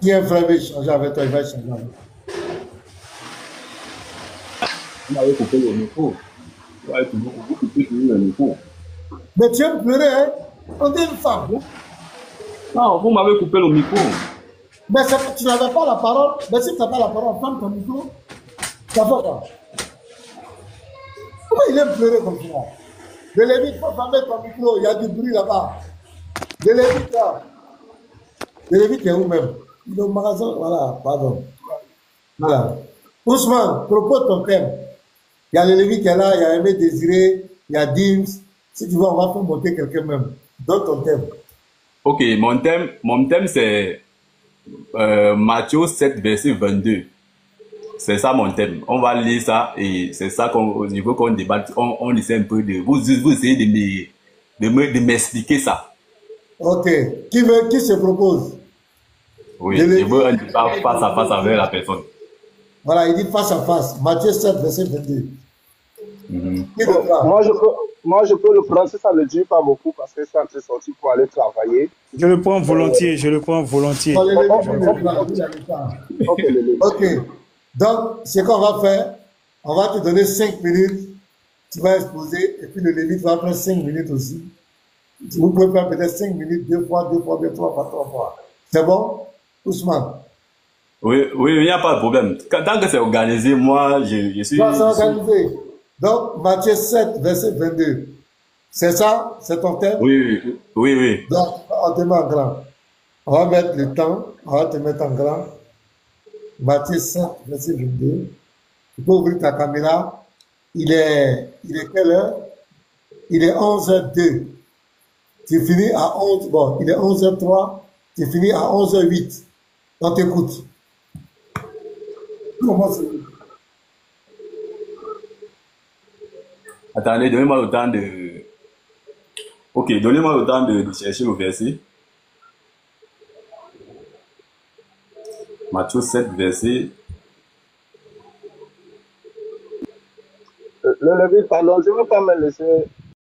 Si un frère veut échanger avec toi, il va échanger avec toi. Vous m'avez coupé le micro. Vous coupez toujours le micro. Mais tu aimes pleurer, hein? On dit une femme. Non, vous m'avez coupé le micro. Mais tu n'avais pas la parole. Mais si tu n'as pas la parole, ferme ton micro. Ça fait quoi? Pourquoi il aime pleurer comme ça? Je l'ai dit, il faut fermer ton micro. Il y a du bruit là-bas. Je l'ai dit, là. Je l'ai dit, tu es où même? Il est au magasin. Voilà, pardon. Voilà. Ousmane, propose ton thème. Il y a le Lévi qui est là, il y a Aimé Désiré, il y a Dims. Si tu veux, on va faire monter quelqu'un même. Donne ton thème. Ok, mon thème c'est Matthieu 7, verset 22. C'est ça mon thème. On va lire ça et c'est ça qu'on veut qu'on débatte. On essaie un peu de... Vous essayez de m'expliquer ça. Ok. Qui se propose? Oui, je veux un débat face à face avec la personne. Voilà, il dit face à face. Matthieu 7, verset 22. Moi, je peux le prendre si ça ne dure pas beaucoup parce que je suis en train de sortir pour aller travailler. Je le prends volontiers, je le prends volontiers. Ok. Donc, ce qu'on va faire, on va te donner 5 minutes. Tu vas exposer et puis le Lévite va prendre 5 minutes aussi. Vous pouvez faire peut-être 5 minutes, 2 fois, 3 fois. C'est bon, Ousmane? Oui, il n'y a pas de problème. Tant que c'est organisé, moi, je suis... Non, c'est organisé. Donc, Matthieu 7, verset 22. C'est ça? C'est ton thème? Oui. Donc, on te met en grand. On va mettre le temps. On va te mettre en grand. Matthieu 7, verset 22. Tu peux ouvrir ta caméra. Il est quelle heure? Il est 11h02. Tu finis à 11... Bon, il est 11h03. Tu finis à 11h08. On t'écoute. Comment c'est? Attendez, donnez-moi le temps de... Ok, donnez-moi le temps de chercher le verset. Matthieu 7, verset... Le Lévite, pardon, je ne veux pas me laisser